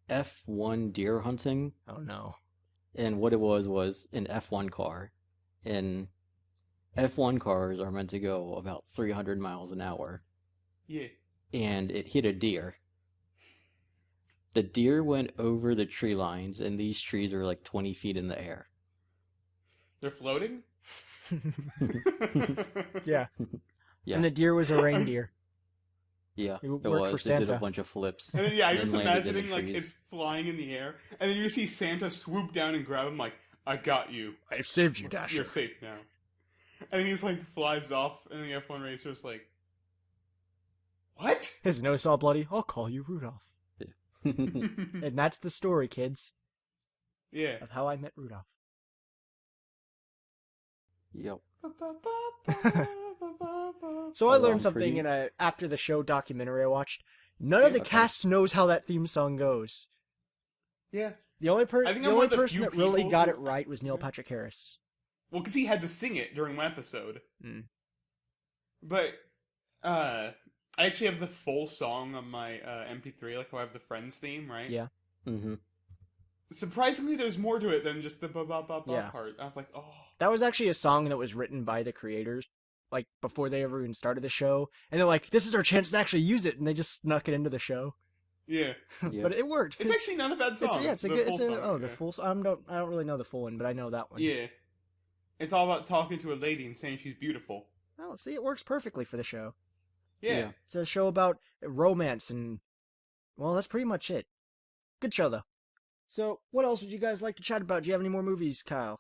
Speaker 3: F1 deer hunting,
Speaker 1: Oh no.
Speaker 3: and what it was an F1 car, and F1 cars are meant to go about 300 miles an hour,
Speaker 2: Yeah.
Speaker 3: and it hit a deer. The deer went over the tree lines, and these trees are like 20 feet in the air.
Speaker 2: They're floating?
Speaker 1: Yeah.
Speaker 3: Yeah.
Speaker 1: And the deer was a reindeer.
Speaker 3: Yeah,
Speaker 1: It
Speaker 3: it
Speaker 1: worked
Speaker 3: was.
Speaker 1: for
Speaker 3: It did a
Speaker 1: Santa.
Speaker 3: bunch of flips.
Speaker 2: And then, yeah, I
Speaker 3: and
Speaker 2: was
Speaker 3: then landed in the
Speaker 2: imagining, like,
Speaker 3: trees.
Speaker 2: it's flying in the air, and then you see Santa swoop down and grab him, like, I got you.
Speaker 1: I've saved you,
Speaker 2: You're
Speaker 1: Dasher.
Speaker 2: safe now. And then he's, like, flies off, and the F1 racer's like, what?
Speaker 1: His nose all bloody. I'll call you Rudolph.
Speaker 2: yeah.
Speaker 1: And that's the story, kids, of how I met Rudolph.
Speaker 3: Yep.
Speaker 1: So I
Speaker 3: Hold
Speaker 1: learned
Speaker 3: on,
Speaker 1: something
Speaker 3: pretty-
Speaker 1: in a after the show documentary I watched. None of the
Speaker 3: Okay.
Speaker 1: cast knows how that theme song goes.
Speaker 2: Yeah.
Speaker 1: The only,
Speaker 2: I think
Speaker 1: the
Speaker 2: I'm
Speaker 1: only
Speaker 2: one of the
Speaker 1: person
Speaker 2: few
Speaker 1: that really
Speaker 2: people
Speaker 1: got
Speaker 2: who-
Speaker 1: it right was Neil Patrick Harris.
Speaker 2: Well, because he had to sing it during one episode.
Speaker 1: Mm.
Speaker 2: But, I actually have the full song on my MP3, like how I have the Friends theme, right?
Speaker 1: Yeah.
Speaker 3: Mm-hmm.
Speaker 2: Surprisingly, there's more to it than just the ba-ba-ba-ba
Speaker 1: Yeah.
Speaker 2: part. I was like, oh.
Speaker 1: That was actually a song that was written by the creators, like before they ever even started the show. And they're like, "This is our chance to actually use it," and they just snuck it into the show.
Speaker 2: Yeah.
Speaker 3: Yeah.
Speaker 1: But it worked.
Speaker 2: It's actually not a bad song.
Speaker 1: It's a
Speaker 2: the
Speaker 1: good.
Speaker 2: full
Speaker 1: It's a,
Speaker 2: song,
Speaker 1: oh, the
Speaker 2: yeah.
Speaker 1: full. I don't really know the full one, but I know that one.
Speaker 2: Yeah. It's all about talking to a lady and saying she's beautiful.
Speaker 1: Well, see, it works perfectly for the show.
Speaker 2: Yeah.
Speaker 3: Yeah.
Speaker 1: It's a show about romance and, well, that's pretty much it. Good show though. So, what else would you guys like to chat about? Do you have any more movies, Kyle?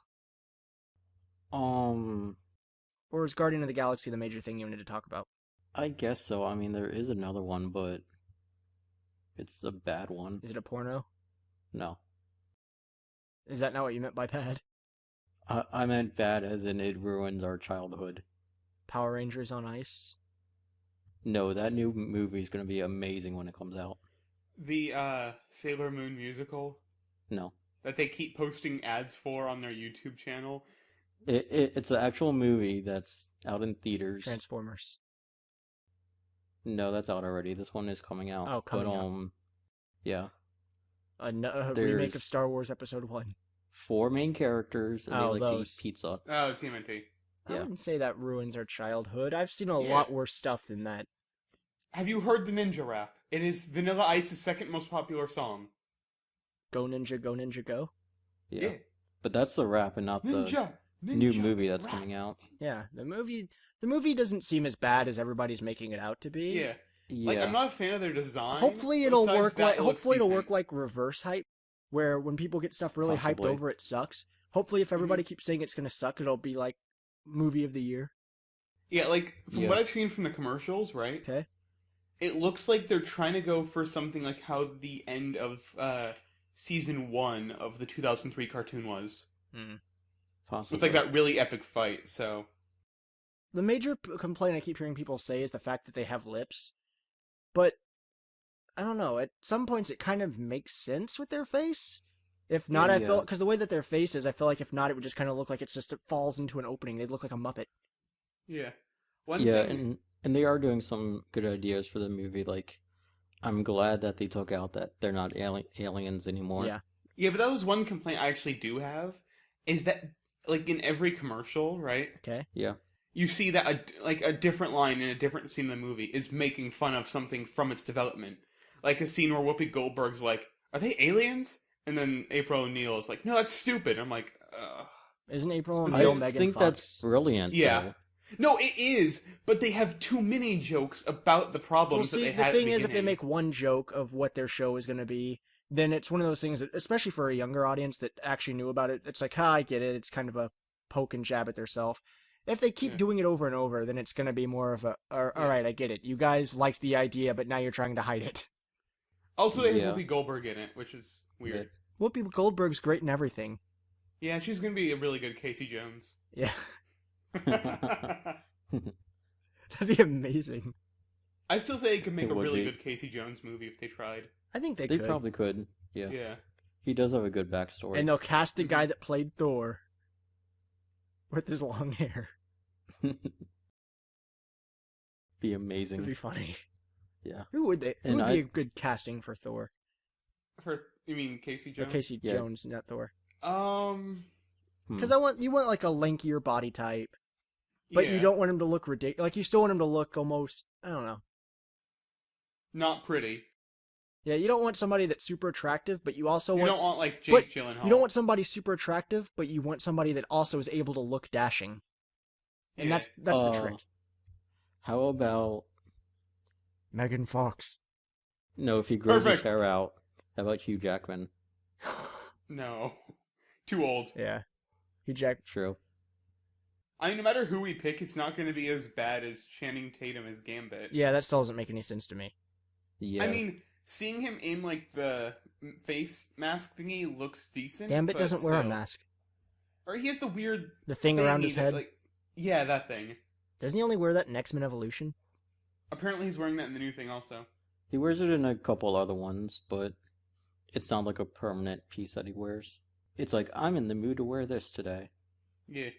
Speaker 1: Or is Guardian of the Galaxy the major thing you wanted to talk about?
Speaker 3: I guess so. I mean, there is another one, but it's a bad one.
Speaker 1: Is it a porno?
Speaker 3: No.
Speaker 1: Is that not what you meant by bad?
Speaker 3: I meant bad as in it ruins our childhood.
Speaker 1: Power Rangers on Ice?
Speaker 3: No, that new movie is going to be amazing when it comes out.
Speaker 2: The Sailor Moon musical
Speaker 3: No.
Speaker 2: that they keep posting ads for on their YouTube channel.
Speaker 3: It's an actual movie that's out in theaters.
Speaker 1: Transformers.
Speaker 3: No, that's out already. This one is coming out.
Speaker 1: Oh, coming
Speaker 3: but,
Speaker 1: out.
Speaker 3: yeah.
Speaker 1: A remake of
Speaker 3: There's-
Speaker 1: Star Wars Episode 1.
Speaker 3: 4 main characters, and they
Speaker 1: Oh,
Speaker 3: like to eat
Speaker 1: those.
Speaker 3: pizza.
Speaker 2: Oh, TMNT.
Speaker 1: I
Speaker 3: Yeah.
Speaker 1: wouldn't say that ruins our childhood. I've seen a
Speaker 2: Yeah.
Speaker 1: lot worse stuff than that.
Speaker 2: Have you heard the Ninja Rap? It is Vanilla Ice's second most popular song.
Speaker 1: Go Ninja, Go Ninja, Go.
Speaker 3: Yeah. But that's the rap and not the
Speaker 2: Ninja
Speaker 3: new movie that's
Speaker 2: rap.
Speaker 3: coming out.
Speaker 1: Yeah, the movie doesn't seem as bad as everybody's making it out to be.
Speaker 2: Yeah.
Speaker 3: Yeah.
Speaker 2: Like, I'm not a fan of their design.
Speaker 1: Hopefully it'll
Speaker 2: Besides
Speaker 1: work
Speaker 2: that,
Speaker 1: like
Speaker 2: it looks
Speaker 1: hopefully it'll
Speaker 2: decent.
Speaker 1: work like reverse hype, where when people get stuff really
Speaker 3: Possibly.
Speaker 1: hyped over, it sucks. Hopefully, if everybody keeps saying it's gonna suck, it'll be like movie of the year.
Speaker 2: Yeah, like, from
Speaker 3: Yeah.
Speaker 2: what I've seen from the commercials, right?
Speaker 1: Okay.
Speaker 2: It looks like they're trying to go for something like how the end of season 1 of the 2003 cartoon was.
Speaker 3: Possibly.
Speaker 2: With, like, that really epic fight, so...
Speaker 1: The major complaint I keep hearing people say is the fact that they have lips, but I don't know. At some points, it kind of makes sense with their face. If not, I feel
Speaker 3: Yeah.
Speaker 1: because the way that their face is, I feel like if not, it would just kind of look like it falls into an opening. They'd look like a Muppet.
Speaker 2: Yeah. One
Speaker 3: Yeah,
Speaker 2: thing...
Speaker 3: and they are doing some good ideas for the movie. Like, I'm glad that they took out that they're not aliens anymore.
Speaker 1: Yeah.
Speaker 2: Yeah, but that was one complaint I actually do have, is that, like, in every commercial, right?
Speaker 1: Okay.
Speaker 3: Yeah.
Speaker 2: You see that, a different line in a different scene in the movie is making fun of something from its development. Like a scene where Whoopi Goldberg's like, are they aliens? And then April O'Neil is like, no, that's stupid. I'm like, ugh.
Speaker 1: Isn't April
Speaker 2: I
Speaker 1: O'Neil
Speaker 3: I
Speaker 1: Megan
Speaker 3: think
Speaker 1: Fox?
Speaker 3: that's brilliant.
Speaker 2: Yeah.
Speaker 3: though.
Speaker 2: No, it is, but they have too many jokes about the
Speaker 1: Well,
Speaker 2: problems
Speaker 1: see,
Speaker 2: that they
Speaker 1: the
Speaker 2: had
Speaker 1: thing
Speaker 2: at the
Speaker 1: is, if they
Speaker 2: beginning.
Speaker 1: make one joke of what their show is going to be, then it's one of those things that, especially for a younger audience that actually knew about it, it's like, I get it. It's kind of a poke and jab at theirself. If they keep
Speaker 2: Yeah.
Speaker 1: doing it over and over, then it's going to be more of a, all right, I get it. You guys liked the idea, but now you're trying to hide it.
Speaker 2: Also, they
Speaker 3: Yeah.
Speaker 2: have Whoopi Goldberg in it, which is weird.
Speaker 1: Whoopi Goldberg's great in everything.
Speaker 2: Yeah, she's gonna be a really good Casey Jones.
Speaker 1: Yeah,
Speaker 2: I
Speaker 1: that'd be amazing.
Speaker 2: still say they could make
Speaker 3: It
Speaker 2: a
Speaker 3: would
Speaker 2: really
Speaker 3: be.
Speaker 2: good Casey Jones movie if they tried.
Speaker 1: I think they
Speaker 3: They
Speaker 1: could.
Speaker 3: probably could. Yeah.
Speaker 2: Yeah.
Speaker 3: He does have a good backstory.
Speaker 1: And they'll cast the guy that played Thor with his long hair.
Speaker 3: Be amazing.
Speaker 1: It'd be funny.
Speaker 3: Yeah.
Speaker 1: Who would they? Who
Speaker 3: And
Speaker 1: would
Speaker 3: I-
Speaker 1: be a good casting for Thor?
Speaker 2: You mean Casey
Speaker 1: Or
Speaker 2: Jones?
Speaker 1: Casey
Speaker 3: Yeah.
Speaker 1: Jones, not Thor.
Speaker 2: Um,
Speaker 1: Because you want like a lankier body type, but you
Speaker 2: yeah.
Speaker 1: don't want him to look ridiculous. Like you still want him to look almost, I don't know.
Speaker 2: Not pretty.
Speaker 1: Yeah, you don't want somebody that's super attractive, but you also
Speaker 2: You
Speaker 1: want.
Speaker 2: don't want like
Speaker 1: but
Speaker 2: Jake Gyllenhaal.
Speaker 1: You don't want somebody super attractive, but you want somebody that also is able to look dashing. And
Speaker 2: Yeah.
Speaker 1: that's the trick.
Speaker 3: How about
Speaker 1: Megan Fox.
Speaker 3: no? If he grows his
Speaker 2: Perfect.
Speaker 3: hair out, how about Hugh Jackman?
Speaker 2: No. Too old.
Speaker 1: Yeah. Hugh Jack.
Speaker 3: True.
Speaker 2: I mean, no matter who we pick, it's not going to be as bad as Channing Tatum as Gambit.
Speaker 1: Yeah, that still doesn't make any sense to me.
Speaker 3: Yeah.
Speaker 2: I mean, seeing him in like the face mask thingy looks decent.
Speaker 1: Gambit
Speaker 2: but
Speaker 1: doesn't wear a
Speaker 2: still.
Speaker 1: mask.
Speaker 2: Or he has the weird
Speaker 1: The thing around
Speaker 2: thingy
Speaker 1: his
Speaker 2: that,
Speaker 1: head.
Speaker 2: like, yeah, that thing.
Speaker 1: Doesn't he only wear that in X-Men Evolution?
Speaker 2: Apparently, he's wearing that in the new thing also.
Speaker 3: he wears it in a couple other ones, but it's not like a permanent piece that he wears. It's like, I'm in the mood to wear this today.
Speaker 2: Yeah.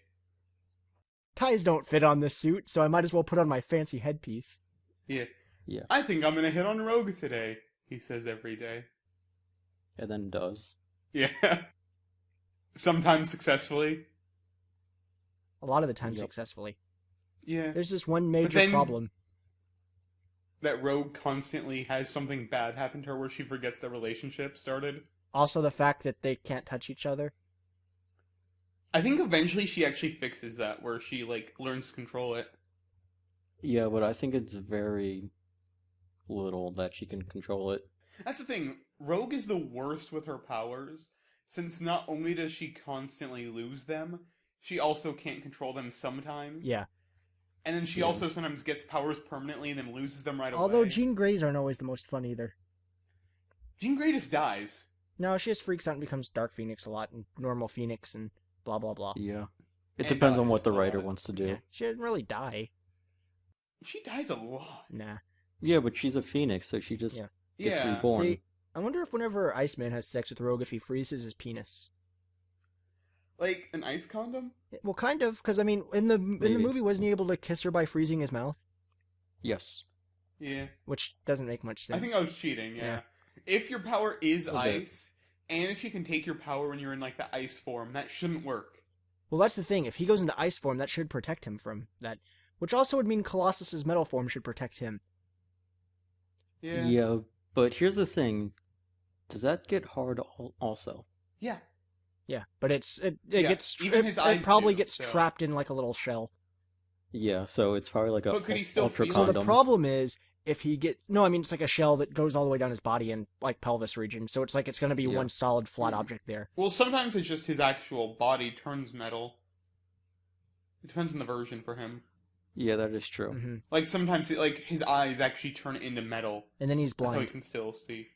Speaker 1: Ties don't fit on this suit, so I might as well put on my fancy headpiece.
Speaker 2: Yeah.
Speaker 3: Yeah.
Speaker 2: I think I'm going to hit on Rogue today, he says every day.
Speaker 3: And then does.
Speaker 2: Yeah. Sometimes successfully.
Speaker 1: A lot of the time
Speaker 3: Yep.
Speaker 1: successfully.
Speaker 2: Yeah.
Speaker 1: There's this one major
Speaker 2: then-
Speaker 1: problem.
Speaker 2: That Rogue constantly has something bad happen to her where she forgets the relationship started.
Speaker 1: Also the fact that they can't touch each other.
Speaker 2: I think eventually she actually fixes that, where she, like, learns to control it.
Speaker 3: Yeah, but I think it's very little that she can control it.
Speaker 2: That's the thing. Rogue is the worst with her powers, since not only does she constantly lose them, she also can't control them sometimes.
Speaker 1: Yeah.
Speaker 2: And then she
Speaker 3: Yeah.
Speaker 2: also sometimes gets powers permanently and then loses them right
Speaker 1: Although
Speaker 2: away.
Speaker 1: Jean Greys aren't always the most fun either.
Speaker 2: Jean Grey just dies.
Speaker 1: No, she just freaks out and becomes Dark Phoenix a lot and Normal Phoenix and blah blah blah.
Speaker 3: Yeah. It
Speaker 2: And
Speaker 3: depends on
Speaker 2: dies
Speaker 3: what the
Speaker 2: a
Speaker 3: writer
Speaker 2: lot.
Speaker 3: wants to do.
Speaker 1: She didn't really die.
Speaker 2: She dies a lot.
Speaker 1: Nah.
Speaker 3: Yeah, but she's a phoenix, so she just
Speaker 1: Yeah.
Speaker 3: gets
Speaker 2: Yeah.
Speaker 3: reborn.
Speaker 1: See, I wonder if whenever Iceman has sex with Rogue, if he freezes his penis.
Speaker 2: Like an ice condom?
Speaker 1: Well, kind of, because I mean, in the
Speaker 3: Maybe.
Speaker 1: movie, wasn't he able to kiss her by freezing his mouth?
Speaker 3: Yes.
Speaker 2: Yeah.
Speaker 1: Which doesn't make much sense.
Speaker 2: I think I was cheating, yeah.
Speaker 1: Yeah.
Speaker 2: If your power is
Speaker 3: A bit.
Speaker 2: ice, And if she can take your power when you're in like the ice form, that shouldn't work.
Speaker 1: Well, that's the thing. If he goes into ice form, that should protect him from that. Which also would mean Colossus's metal form should protect him.
Speaker 2: Yeah.
Speaker 3: Yeah, but here's the thing. Does that get hard also?
Speaker 2: Yeah.
Speaker 1: Yeah, but it
Speaker 2: Yeah,
Speaker 1: gets
Speaker 2: even his eyes
Speaker 1: it probably
Speaker 2: do,
Speaker 1: gets
Speaker 2: so.
Speaker 1: trapped in like a little shell.
Speaker 3: Yeah, so it's probably like a
Speaker 2: But could he still
Speaker 3: ultra
Speaker 2: feel
Speaker 1: So
Speaker 2: it?
Speaker 1: the
Speaker 3: condom.
Speaker 1: problem is if he no, I mean it's like a shell that goes all the way down his body and like pelvis region. So it's like it's going to be
Speaker 3: Yeah.
Speaker 1: one solid flat
Speaker 2: Mhm.
Speaker 1: object there.
Speaker 2: Well, sometimes it's just his actual body turns metal. It depends on the version for him.
Speaker 3: Yeah, that is true.
Speaker 1: Hmm.
Speaker 2: Like sometimes, like his eyes actually turn into metal.
Speaker 1: And then he's
Speaker 2: That's how he
Speaker 1: blind.
Speaker 2: can still see.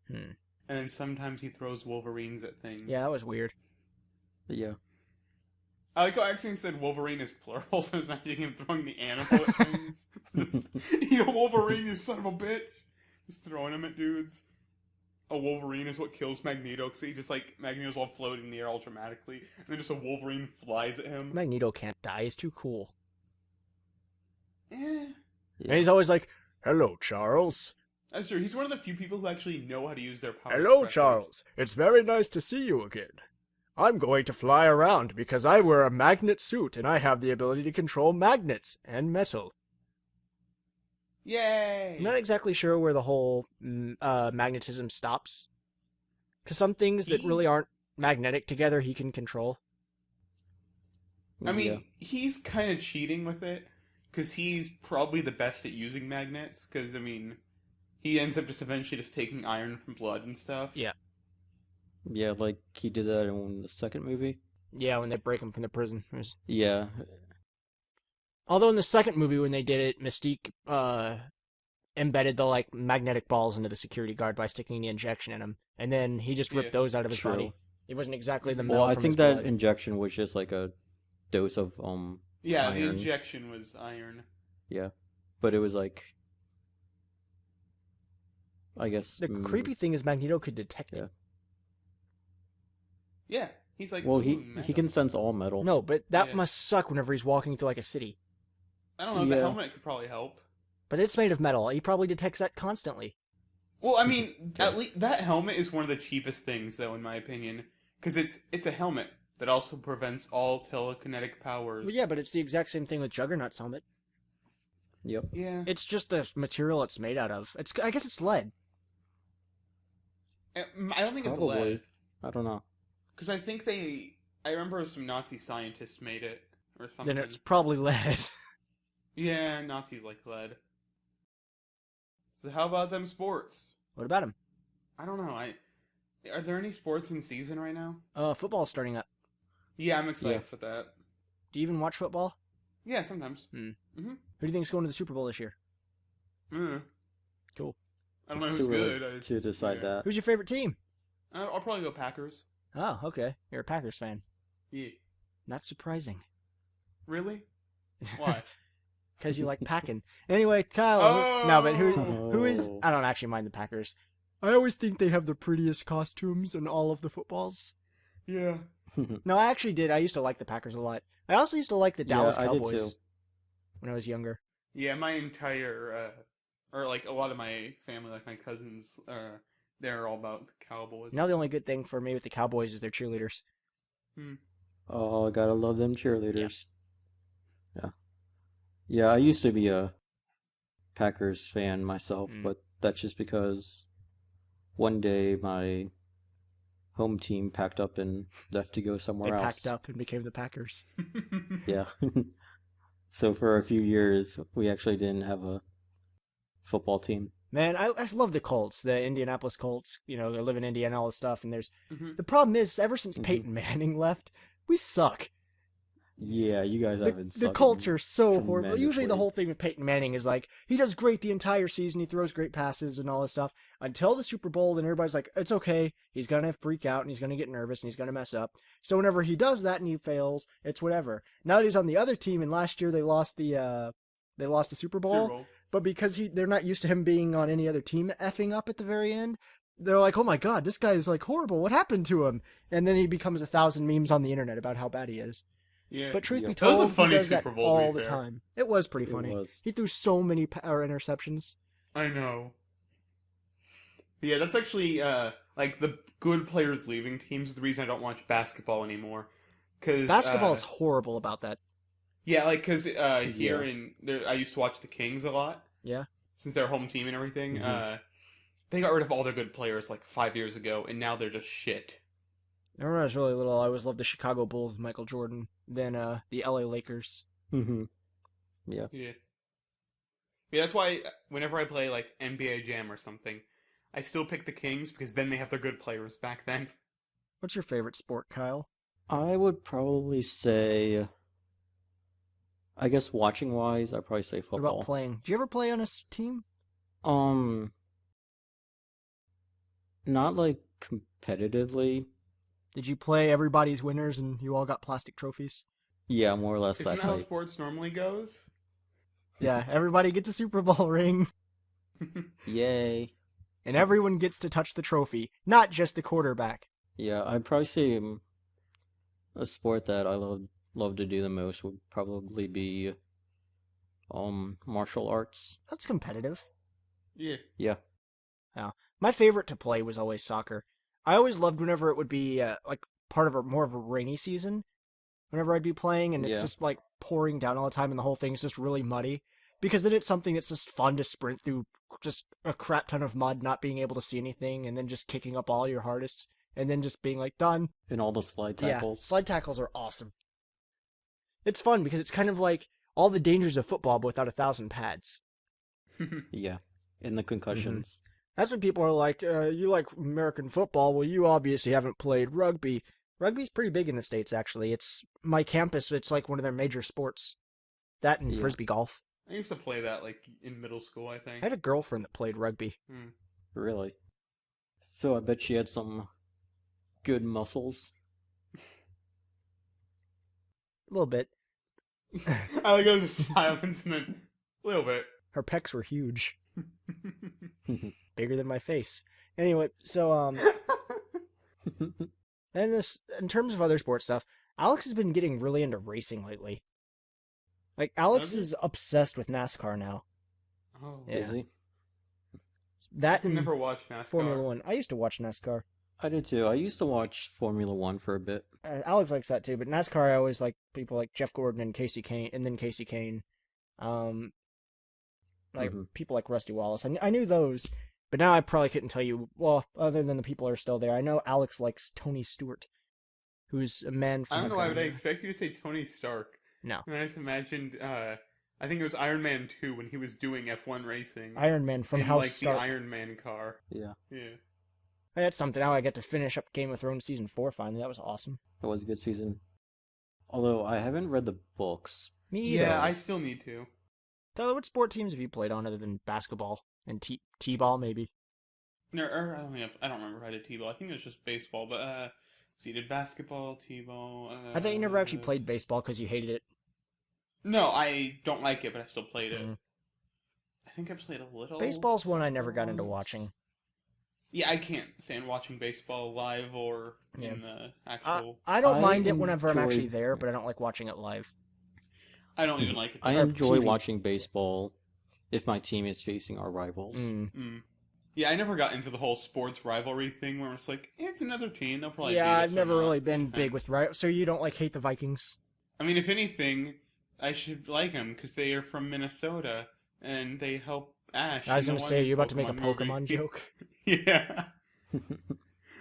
Speaker 1: Hmm.
Speaker 2: And then sometimes he throws Wolverines at things.
Speaker 1: Yeah, that was weird.
Speaker 3: Yeah.
Speaker 2: I like how Axiom said Wolverine is plural, so it's not him throwing the animal at things. Just, Wolverine, you son of a bitch. Just throwing him at dudes. A Wolverine is what kills Magneto, because he just like, Magneto's all floating in the air all dramatically, and then just a Wolverine flies at him.
Speaker 1: Magneto can't die. He's too cool.
Speaker 2: Eh.
Speaker 3: Yeah.
Speaker 1: And he's always like, "Hello, Charles."
Speaker 2: That's true. He's one of the few people who actually know how to use their powers.
Speaker 1: Hello,
Speaker 2: correctly.
Speaker 1: Charles. It's very nice to see you again. I'm going to fly around because I wear a magnet suit and I have the ability to control magnets and metal.
Speaker 2: Yay!
Speaker 1: I'm not exactly sure where the whole magnetism stops. Because some things that really aren't magnetic together he can control.
Speaker 2: I mean,
Speaker 3: Yeah.
Speaker 2: he's kind of cheating with it, because he's probably the best at using magnets, because, I mean, he ends up just eventually just taking iron from blood and stuff.
Speaker 1: Yeah.
Speaker 3: Yeah, like he did that in the second movie.
Speaker 1: Yeah, when they break him from the prison.
Speaker 3: Yeah.
Speaker 1: Although in the second movie when they did it, Mystique embedded the like magnetic balls into the security guard by sticking the injection in him. And then he just ripped
Speaker 2: Yeah.
Speaker 1: those out of his
Speaker 3: True.
Speaker 1: body. It wasn't exactly the metal
Speaker 3: Well, I
Speaker 1: from
Speaker 3: think
Speaker 1: his
Speaker 3: that
Speaker 1: blood.
Speaker 3: injection was just like a dose of
Speaker 2: Yeah, the
Speaker 3: iron.
Speaker 2: injection was iron.
Speaker 3: Yeah, but it was like, I guess.
Speaker 1: The creepy thing is Magneto could detect it.
Speaker 2: Yeah, he's like,
Speaker 3: Well,
Speaker 2: ooh,
Speaker 3: he
Speaker 2: metal.
Speaker 3: can sense all metal.
Speaker 1: No, but that
Speaker 2: Yeah.
Speaker 1: must suck whenever he's walking through like a city.
Speaker 2: I don't know, the
Speaker 3: Yeah.
Speaker 2: helmet could probably help.
Speaker 1: But it's made of metal. He probably detects that constantly.
Speaker 2: Well, I mean, at least that helmet is one of the cheapest things, though, in my opinion, because it's a helmet that also prevents all telekinetic powers.
Speaker 1: Well, yeah, but it's the exact same thing with Juggernaut's helmet.
Speaker 3: Yep.
Speaker 2: Yeah.
Speaker 1: It's just the material it's made out of. I guess it's lead.
Speaker 2: I don't think it's
Speaker 3: Probably.
Speaker 2: lead.
Speaker 3: I don't know.
Speaker 2: Because I think I remember some Nazi scientists made it, or something.
Speaker 1: Then it's probably lead.
Speaker 2: Yeah, Nazis like lead. So how about them sports?
Speaker 1: What about him?
Speaker 2: I don't know, are there any sports in season right now?
Speaker 1: Football's starting up.
Speaker 2: Yeah, I'm excited
Speaker 3: Yeah.
Speaker 2: for that.
Speaker 1: Do you even watch football?
Speaker 2: Yeah, sometimes.
Speaker 1: Hmm.
Speaker 2: Mm-hmm.
Speaker 1: Who do you think's going to the Super Bowl this year? Cool.
Speaker 2: I don't know
Speaker 3: It's
Speaker 2: who's
Speaker 3: too early
Speaker 2: good. I just-
Speaker 3: to decide
Speaker 2: yeah.
Speaker 3: that.
Speaker 1: Who's your favorite team?
Speaker 2: I'll probably go Packers.
Speaker 1: Oh, okay. You're a Packers fan.
Speaker 2: Yeah.
Speaker 1: Not surprising.
Speaker 2: Really? Why?
Speaker 1: Because you like packing. Anyway, Kyle.
Speaker 2: Oh!
Speaker 1: No, but who is?
Speaker 3: Oh.
Speaker 1: I don't actually mind the Packers. I always think they have the prettiest costumes in all of the footballs.
Speaker 2: Yeah.
Speaker 1: No, I actually did. I used to like the Packers a lot. I also used to like the Dallas
Speaker 3: I did
Speaker 1: Cowboys
Speaker 3: too.
Speaker 1: when I was younger.
Speaker 2: Yeah, my entire, or like a lot of my family, like my cousins, they're all about the Cowboys.
Speaker 1: Now the only good thing for me with the Cowboys is their cheerleaders.
Speaker 3: Oh, gotta love them cheerleaders. Yeah. Yeah, I used to be a Packers fan myself,
Speaker 1: Mm.
Speaker 3: but that's just because one day my home team packed up and left to go
Speaker 1: They
Speaker 3: somewhere else.
Speaker 1: packed up and became the Packers.
Speaker 3: Yeah. So for a few years, we actually didn't have a football team.
Speaker 1: Man, I love the Colts, the Indianapolis Colts. You know, they live in Indiana, all this stuff. And
Speaker 2: Mhm.
Speaker 1: the problem is, ever since
Speaker 3: Mhm.
Speaker 1: Peyton Manning left, we suck.
Speaker 3: Yeah, you guys have been
Speaker 1: The
Speaker 3: sucking
Speaker 1: Colts are so horrible. Usually
Speaker 3: tremendously.
Speaker 1: the whole thing with Peyton Manning is like, he does great the entire season, he throws great passes and all this stuff, until the Super Bowl, then everybody's like, it's okay, he's gonna freak out, and he's gonna get nervous, and he's gonna mess up. So whenever he does that and he fails, it's whatever. Now that he's on the other team, and last year they lost the Super Bowl,
Speaker 2: Super Bowl.
Speaker 1: but because they're not used to him being on any other team effing up at the very end, they're like, oh my god, this guy is like horrible, what happened to him? And then he becomes 1,000 memes on the internet about how bad he is.
Speaker 2: Yeah.
Speaker 1: But truth
Speaker 3: Yeah.
Speaker 1: be
Speaker 2: That was a
Speaker 1: told,
Speaker 2: funny
Speaker 1: he does that
Speaker 2: Super Bowl, to be
Speaker 1: all the
Speaker 2: fair.
Speaker 1: time. It was pretty
Speaker 3: It
Speaker 1: funny.
Speaker 3: was.
Speaker 1: He threw so many interceptions.
Speaker 2: I know. Yeah, that's actually like the good players leaving teams is the reason I don't watch basketball anymore. Cause
Speaker 1: Basketball is horrible about that.
Speaker 2: yeah, like cause here
Speaker 3: Yeah.
Speaker 2: in there, I used to watch the Kings a lot
Speaker 1: Yeah.
Speaker 2: since they're home team and everything.
Speaker 3: Hmm.
Speaker 2: They got rid of all their good players like 5 years ago, and now they're just shit.
Speaker 1: I remember when I was really little, I always loved the Chicago Bulls, Michael Jordan, then the LA Lakers.
Speaker 3: Hmm. Yeah.
Speaker 2: Yeah, yeah. That's why whenever I play like NBA Jam or something, I still pick the Kings because then they have their good players back then.
Speaker 1: What's your favorite sport, Kyle?
Speaker 3: I would probably say, I guess watching wise, I'd probably say
Speaker 1: What about
Speaker 3: football.
Speaker 1: playing? Do you ever play on a team?
Speaker 3: Um, not like competitively.
Speaker 1: Did you play everybody's winners and you all got plastic trophies?
Speaker 3: Yeah, more or less
Speaker 2: Isn't
Speaker 3: that
Speaker 2: that how
Speaker 3: type.
Speaker 2: sports normally goes?
Speaker 1: Yeah, everybody gets a Super Bowl ring,
Speaker 3: Yay.
Speaker 1: and everyone gets to touch the trophy, not just the quarterback.
Speaker 3: Yeah, I'd probably say a sport that I love to do the most would probably be martial arts.
Speaker 1: That's competitive.
Speaker 2: Yeah.
Speaker 3: Yeah.
Speaker 1: My favorite to play was always soccer. I always loved whenever it would be like part of more of a rainy season. Whenever I'd be playing, and it's
Speaker 3: Yeah.
Speaker 1: just like pouring down all the time, and the whole thing's just really muddy. Because then it's something that's just fun to sprint through just a crap ton of mud, not being able to see anything, and then just kicking up all your hardest, and then just being like done.
Speaker 3: And all the slide
Speaker 1: Yeah,
Speaker 3: tackles.
Speaker 1: slide tackles are awesome. It's fun because it's kind of like all the dangers of football, but without 1,000 pads.
Speaker 3: Yeah. And the concussions.
Speaker 1: That's when people are like, you like American football. Well, you obviously haven't played rugby. Rugby's pretty big in the States, actually. It's my campus, it's like one of their major sports. That and
Speaker 3: Yeah.
Speaker 1: frisbee golf.
Speaker 2: I used to play that like in middle school, I think.
Speaker 1: I had a girlfriend that played rugby.
Speaker 2: Hmm.
Speaker 3: Really. So I bet she had some good muscles.
Speaker 1: A little bit.
Speaker 2: I like go just silence and then a little bit.
Speaker 1: Her pecs were huge. Bigger than my face. Anyway, so, and this, in terms of other sports stuff, Alex has been getting really into racing lately. Like, Alex
Speaker 2: Has he?
Speaker 1: is obsessed with NASCAR now.
Speaker 2: Oh,
Speaker 1: Yeah.
Speaker 3: Is he?
Speaker 2: I
Speaker 1: That
Speaker 2: can
Speaker 1: and
Speaker 2: never watch NASCAR.
Speaker 1: Formula One. I used to watch NASCAR.
Speaker 3: I did too. I used to watch Formula One for a bit.
Speaker 1: Alex likes that too, but NASCAR I always like people like Jeff Gordon and Casey Kane, and then Casey Kane. Like
Speaker 3: Mhm.
Speaker 1: people like Rusty Wallace. I knew those, but now I probably couldn't tell you. Well, other than the people who are still there, I know Alex likes Tony Stewart, who's a man from.
Speaker 2: I don't know why would I
Speaker 1: Oklahoma.
Speaker 2: expect you to say Tony Stark.
Speaker 1: No,
Speaker 2: And I just imagined, I think it was Iron Man 2 when he was doing F1 racing.
Speaker 1: Iron Man from
Speaker 2: in
Speaker 1: House
Speaker 2: like
Speaker 1: Stark.
Speaker 2: the Iron Man car.
Speaker 3: Yeah.
Speaker 2: Yeah.
Speaker 1: That's something. Now I get to finish up Game of Thrones season 4 finally. That was awesome.
Speaker 3: It was a good season. Although I haven't read the books.
Speaker 1: Me
Speaker 3: So-
Speaker 1: either.
Speaker 2: Yeah, I still need to.
Speaker 1: Tyler, what sport teams have you played on other than basketball and t-ball maybe?
Speaker 2: No, or I don't remember if I did T-ball. I think it was just baseball, but so you did basketball, T-ball.
Speaker 1: I thought you never actually played baseball because you hated it.
Speaker 2: No, I don't like it, but I still played it.
Speaker 1: Mhm.
Speaker 2: I think I played a little.
Speaker 1: Baseball's one I never got into
Speaker 2: sports.
Speaker 1: watching.
Speaker 2: Yeah, I can't stand watching baseball live or
Speaker 1: Yeah.
Speaker 2: in the actual.
Speaker 1: I don't
Speaker 3: I
Speaker 1: mind it whenever I'm
Speaker 3: enjoy-
Speaker 1: actually there, but I don't like watching it live.
Speaker 2: I don't even like it.
Speaker 3: I
Speaker 1: Or
Speaker 3: enjoy
Speaker 1: TV.
Speaker 3: watching baseball if my team is facing our rivals.
Speaker 2: Mm. Yeah, I never got into the whole sports rivalry thing where it's like, it's another team. They'll probably.
Speaker 1: Yeah,
Speaker 2: beat
Speaker 1: I've
Speaker 2: us or
Speaker 1: never
Speaker 2: not.
Speaker 1: really been big
Speaker 2: Thanks.
Speaker 1: with right. So you don't like hate the Vikings?
Speaker 2: I mean, if anything, I should like them because they are from Minnesota and they help Ash.
Speaker 1: I was
Speaker 2: in
Speaker 1: gonna
Speaker 2: the
Speaker 1: say,
Speaker 2: one
Speaker 1: are you about to make a
Speaker 2: Pokemon
Speaker 1: Pokemon
Speaker 2: movie.
Speaker 1: joke?
Speaker 2: Yeah.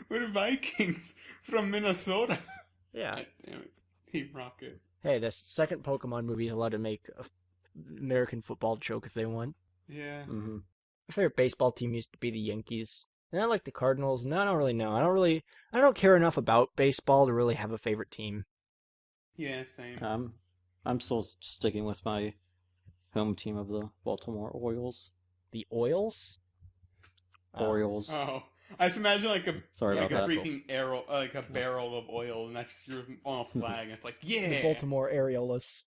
Speaker 2: We're Vikings from Minnesota.
Speaker 1: Yeah.
Speaker 2: God damn it. Team Rocket.
Speaker 1: Hey, this second Pokemon movie is allowed to make a American football joke if they want.
Speaker 2: Yeah.
Speaker 3: Hmm.
Speaker 1: My favorite baseball team used to be the Yankees. And I like the Cardinals. No, I don't really know. I don't care enough about baseball to really have a favorite team.
Speaker 2: Yeah, same.
Speaker 3: I'm still sticking with my home team of the Baltimore Orioles.
Speaker 1: The Oils?
Speaker 3: Orioles.
Speaker 2: Oh. I just imagine like a
Speaker 3: Sorry
Speaker 2: like
Speaker 3: about
Speaker 2: a
Speaker 3: that.
Speaker 2: freaking arrow, like a barrel of oil, and that's just you're on a flag. And it's like,
Speaker 1: The
Speaker 2: yeah.
Speaker 1: Baltimore Areolas.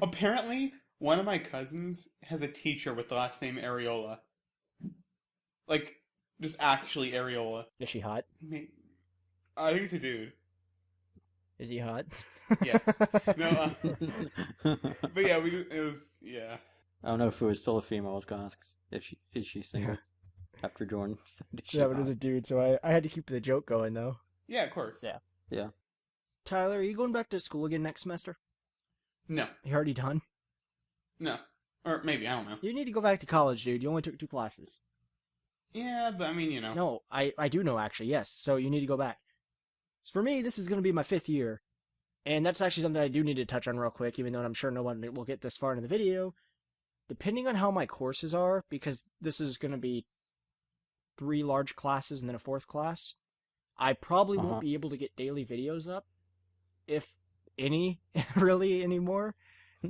Speaker 2: Apparently, one of my cousins has a teacher with the last name Areola. Like, just actually Areola.
Speaker 1: Is she hot?
Speaker 2: I think it's a dude.
Speaker 1: Is he hot?
Speaker 2: Yes. No, but yeah, it was, yeah.
Speaker 3: I don't know if it was still a female. I was gonna ask if she is she single. after Jordan said it.
Speaker 1: Yeah, but as a dude, so I had to keep the joke going, though.
Speaker 2: Yeah, of course.
Speaker 1: Yeah.
Speaker 3: Yeah.
Speaker 1: Tyler, are you going back to school again next semester?
Speaker 2: No.
Speaker 1: You already done?
Speaker 2: No. Or maybe, I don't know.
Speaker 1: You need to go back to college, dude. You only took 2 classes.
Speaker 2: Yeah, but I mean, you know.
Speaker 1: No, I do know, actually, yes. So you need to go back. For me, this is going to be my 5th year. And that's actually something I do need to touch on real quick, even though I'm sure no one will get this far into the video. Depending on how my courses are, because this is going to be 3 large classes and then a 4th class, I probably won't be able to get daily videos up, if any, really, anymore.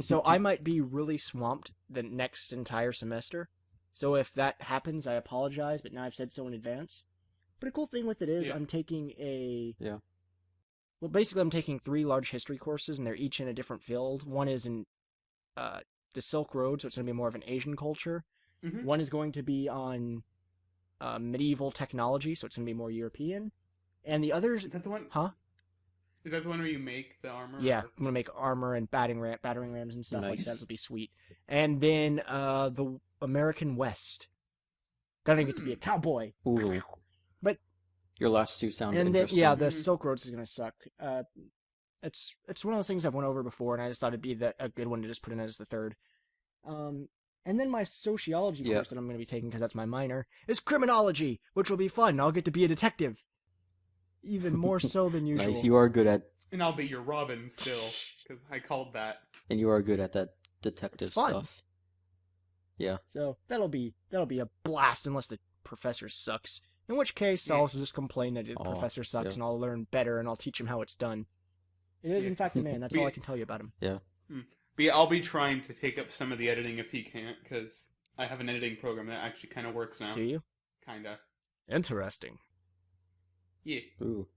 Speaker 1: So I might be really swamped the next entire semester. So if that happens, I apologize, but now I've said so in advance. But a cool thing with it is I'm taking well, basically I'm taking 3 large history courses, and they're each in a different field. One is in the Silk Road, so it's going to be more of an Asian culture.
Speaker 2: Mm-hmm.
Speaker 1: One is going to be on medieval technology, so it's going to be more European. And the other...
Speaker 2: Is that the one?
Speaker 1: Huh?
Speaker 2: Is that the one where you make the armor?
Speaker 1: Yeah, I'm going to make armor and battering rams and stuff like that. That'll be sweet. And then the American West. Gonna get to be a cowboy.
Speaker 3: Ooh.
Speaker 1: But
Speaker 3: your last 2 sounded
Speaker 1: and then
Speaker 3: interesting.
Speaker 1: yeah, the Silk Roads is gonna suck. It's one of those things I've went over before, and I just thought it'd be a good one to just put in as the 3rd. And then my sociology course that I'm going to be taking, because that's my minor, is criminology, which will be fun. I'll get to be a detective, even more so than usual.
Speaker 3: Nice, you are good at...
Speaker 2: And I'll be your Robin still, because I called that.
Speaker 3: And you are good at that detective stuff. Yeah.
Speaker 1: So that'll be a blast, unless the professor sucks. In which case, I'll just complain that the professor sucks, and I'll learn better, and I'll teach him how it's done. It is, in fact, a man. That's all I can tell you about him.
Speaker 3: Yeah.
Speaker 2: But yeah, I'll be trying to take up some of the editing if he can't, because I have an editing program that actually kind of works now.
Speaker 1: Do you?
Speaker 2: Kinda.
Speaker 1: Interesting.
Speaker 2: Yeah.
Speaker 3: Ooh.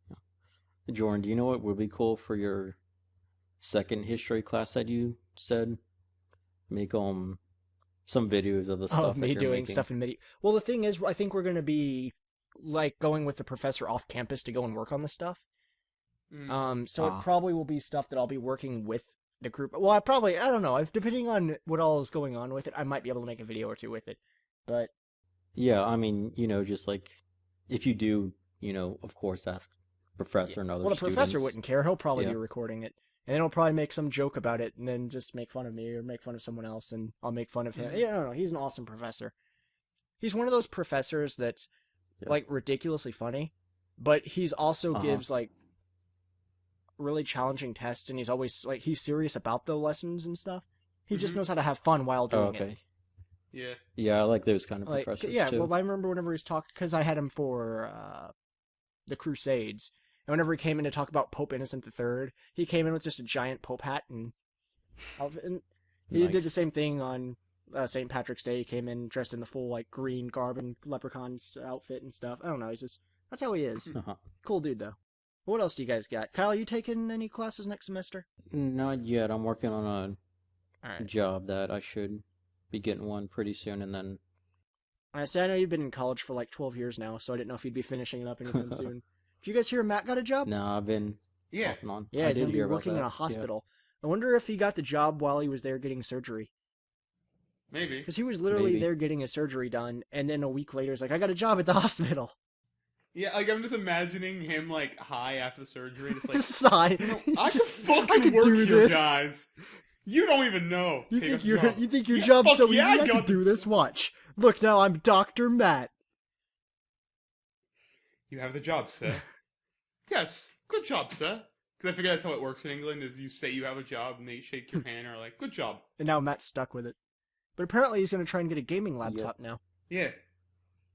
Speaker 3: Jordan, do you know what would be cool for your 2nd history class that you said? Make some videos of the stuff that
Speaker 1: me
Speaker 3: you're
Speaker 1: doing
Speaker 3: making.
Speaker 1: stuff in MIDI. Well, the thing is, I think we're going to be like going with the professor off campus to go and work on this stuff. So it probably will be stuff that I'll be working with the group. Well, I don't know. Depending on what all is going on with it, I might be able to make a video or 2 with it. But
Speaker 3: yeah, I mean, just like if you do, of course, ask professor and other
Speaker 1: well, the
Speaker 3: students.
Speaker 1: professor wouldn't care. He'll probably be recording it, and then he'll probably make some joke about it, and then just make fun of me or make fun of someone else, and I'll make fun of him. Yeah, no, he's an awesome professor. He's one of those professors that's like ridiculously funny, but he's also gives like really challenging tests, and he's always like he's serious about the lessons and stuff. He just knows how to have fun while doing it.
Speaker 2: Yeah.
Speaker 3: Yeah, I like those kind of professors too.
Speaker 1: Well, I remember whenever he's talking, because I had him for the Crusades, and whenever he came in to talk about Pope Innocent III, he came in with just a giant Pope hat and outfit. And he did the same thing on St. Patrick's Day. He came in dressed in the full like green garb and leprechaun's outfit and stuff. I don't know. That's how he is. Cool dude though. What else do you guys got? Kyle, you taking any classes next semester?
Speaker 3: Not yet. I'm working on a job that I should be getting one pretty soon, and then...
Speaker 1: I know you've been in college for like 12 years now, so I didn't know if you'd be finishing it up anytime soon. Did you guys hear Matt got a job?
Speaker 3: No, I've been off and on.
Speaker 1: Yeah, he's going to be working in a
Speaker 3: that.
Speaker 1: hospital. I wonder if he got the job while he was there getting surgery.
Speaker 2: Maybe.
Speaker 1: Because he was literally there getting his surgery done, and then a week later he's like, I got a job at the hospital.
Speaker 2: Yeah, like I'm just imagining him like high after the surgery, just like
Speaker 1: sigh.
Speaker 2: I can fucking work here, guys. You don't even know.
Speaker 1: You think your job's so easy? I can do this. Watch. Look, now I'm Dr. Matt.
Speaker 2: You have the job, sir. Yes, good job, sir. Because I figure that's how it works in England: is you say you have a job and they shake your hand and are like, "Good job."
Speaker 1: And now Matt's stuck with it. But apparently he's going to try and get a gaming laptop now.
Speaker 2: Yeah.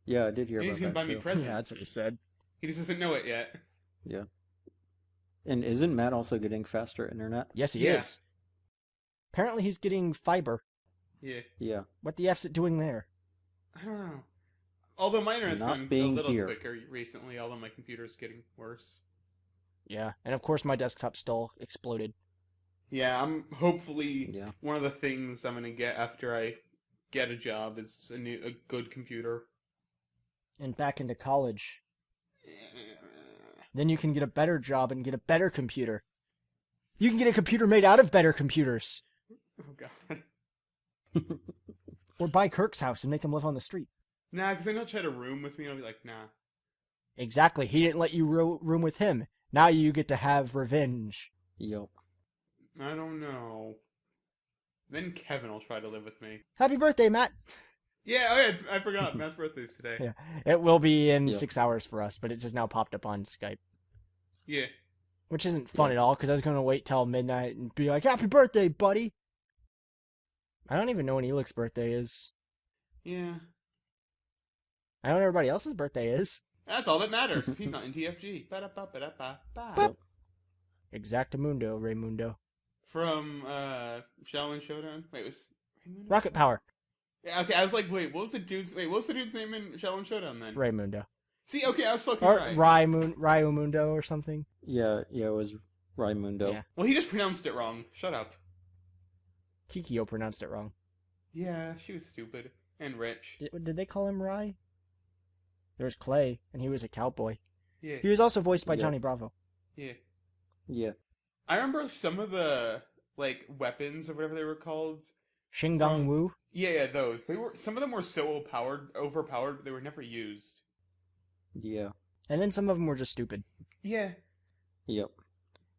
Speaker 3: Yeah, I did hear about that.
Speaker 2: He's going to buy me presents.
Speaker 1: Yeah, that's what he said.
Speaker 2: He just doesn't know it yet.
Speaker 3: Yeah. And isn't Matt also getting faster internet?
Speaker 1: Yes, he is. Apparently he's getting fiber.
Speaker 2: Yeah.
Speaker 3: Yeah.
Speaker 1: What the F's it doing there?
Speaker 2: I don't know. Although my internet's
Speaker 3: Not
Speaker 2: gotten a little quicker recently, although my computer's getting worse.
Speaker 1: Yeah, and of course my desktop still exploded.
Speaker 2: Yeah, I'm hopefully one of the things I'm gonna get after I get a job is a good computer.
Speaker 1: And back into college. Then you can get a better job and get a better computer. You can get a computer made out of better computers.
Speaker 2: Oh god.
Speaker 1: Or buy Kirk's house and make him live on the street.
Speaker 2: Nah, because then he'll try to room with me and I'll be like, nah.
Speaker 1: Exactly. He didn't let you room with him. Now you get to have revenge.
Speaker 3: Yep.
Speaker 2: I don't know. Then Kevin will try to live with me.
Speaker 1: Happy birthday, Matt.
Speaker 2: Yeah, oh yeah, I forgot. Matt's birthday's today.
Speaker 1: Yeah, it will be in
Speaker 3: Yep.
Speaker 1: 6 hours for us, but it just now popped up on Skype.
Speaker 2: Yeah.
Speaker 1: Which isn't fun at all, because I was going to wait till midnight and be like, happy birthday, buddy! I don't even know when Elik's birthday is.
Speaker 2: Yeah.
Speaker 1: I know when everybody else's birthday is.
Speaker 2: That's all that matters, because he's not in TFG. Ba-da-ba-ba-da-ba-ba.
Speaker 3: Yep.
Speaker 1: Exactamundo, Raymundo.
Speaker 2: From, Shaolin Showdown? Wait, was Raymundo?
Speaker 1: Rocket Power,
Speaker 2: Yeah, okay, I was like, what was the dude's name in Shaolin Showdown then?
Speaker 1: Raymundo.
Speaker 2: See, okay, I was fucking
Speaker 1: Or
Speaker 2: right.
Speaker 1: Ryumundo or something.
Speaker 3: Yeah, it was Raimundo.
Speaker 1: Yeah.
Speaker 2: Well, he just pronounced it wrong. Shut up.
Speaker 1: Kikyo pronounced it wrong.
Speaker 2: Yeah, she was stupid. And rich.
Speaker 1: Did they call him Rai? There's Clay, and he was a cowboy.
Speaker 2: Yeah,
Speaker 1: He was also voiced by
Speaker 3: Yeah.
Speaker 1: Johnny Bravo.
Speaker 2: yeah.
Speaker 3: Yeah.
Speaker 2: I remember some of the, like, weapons or whatever they were called.
Speaker 1: Shingang Wu.
Speaker 2: Yeah, those. Some of them were so overpowered, but they were never used.
Speaker 3: Yeah.
Speaker 1: And then some of them were just stupid.
Speaker 2: Yeah.
Speaker 3: Yep.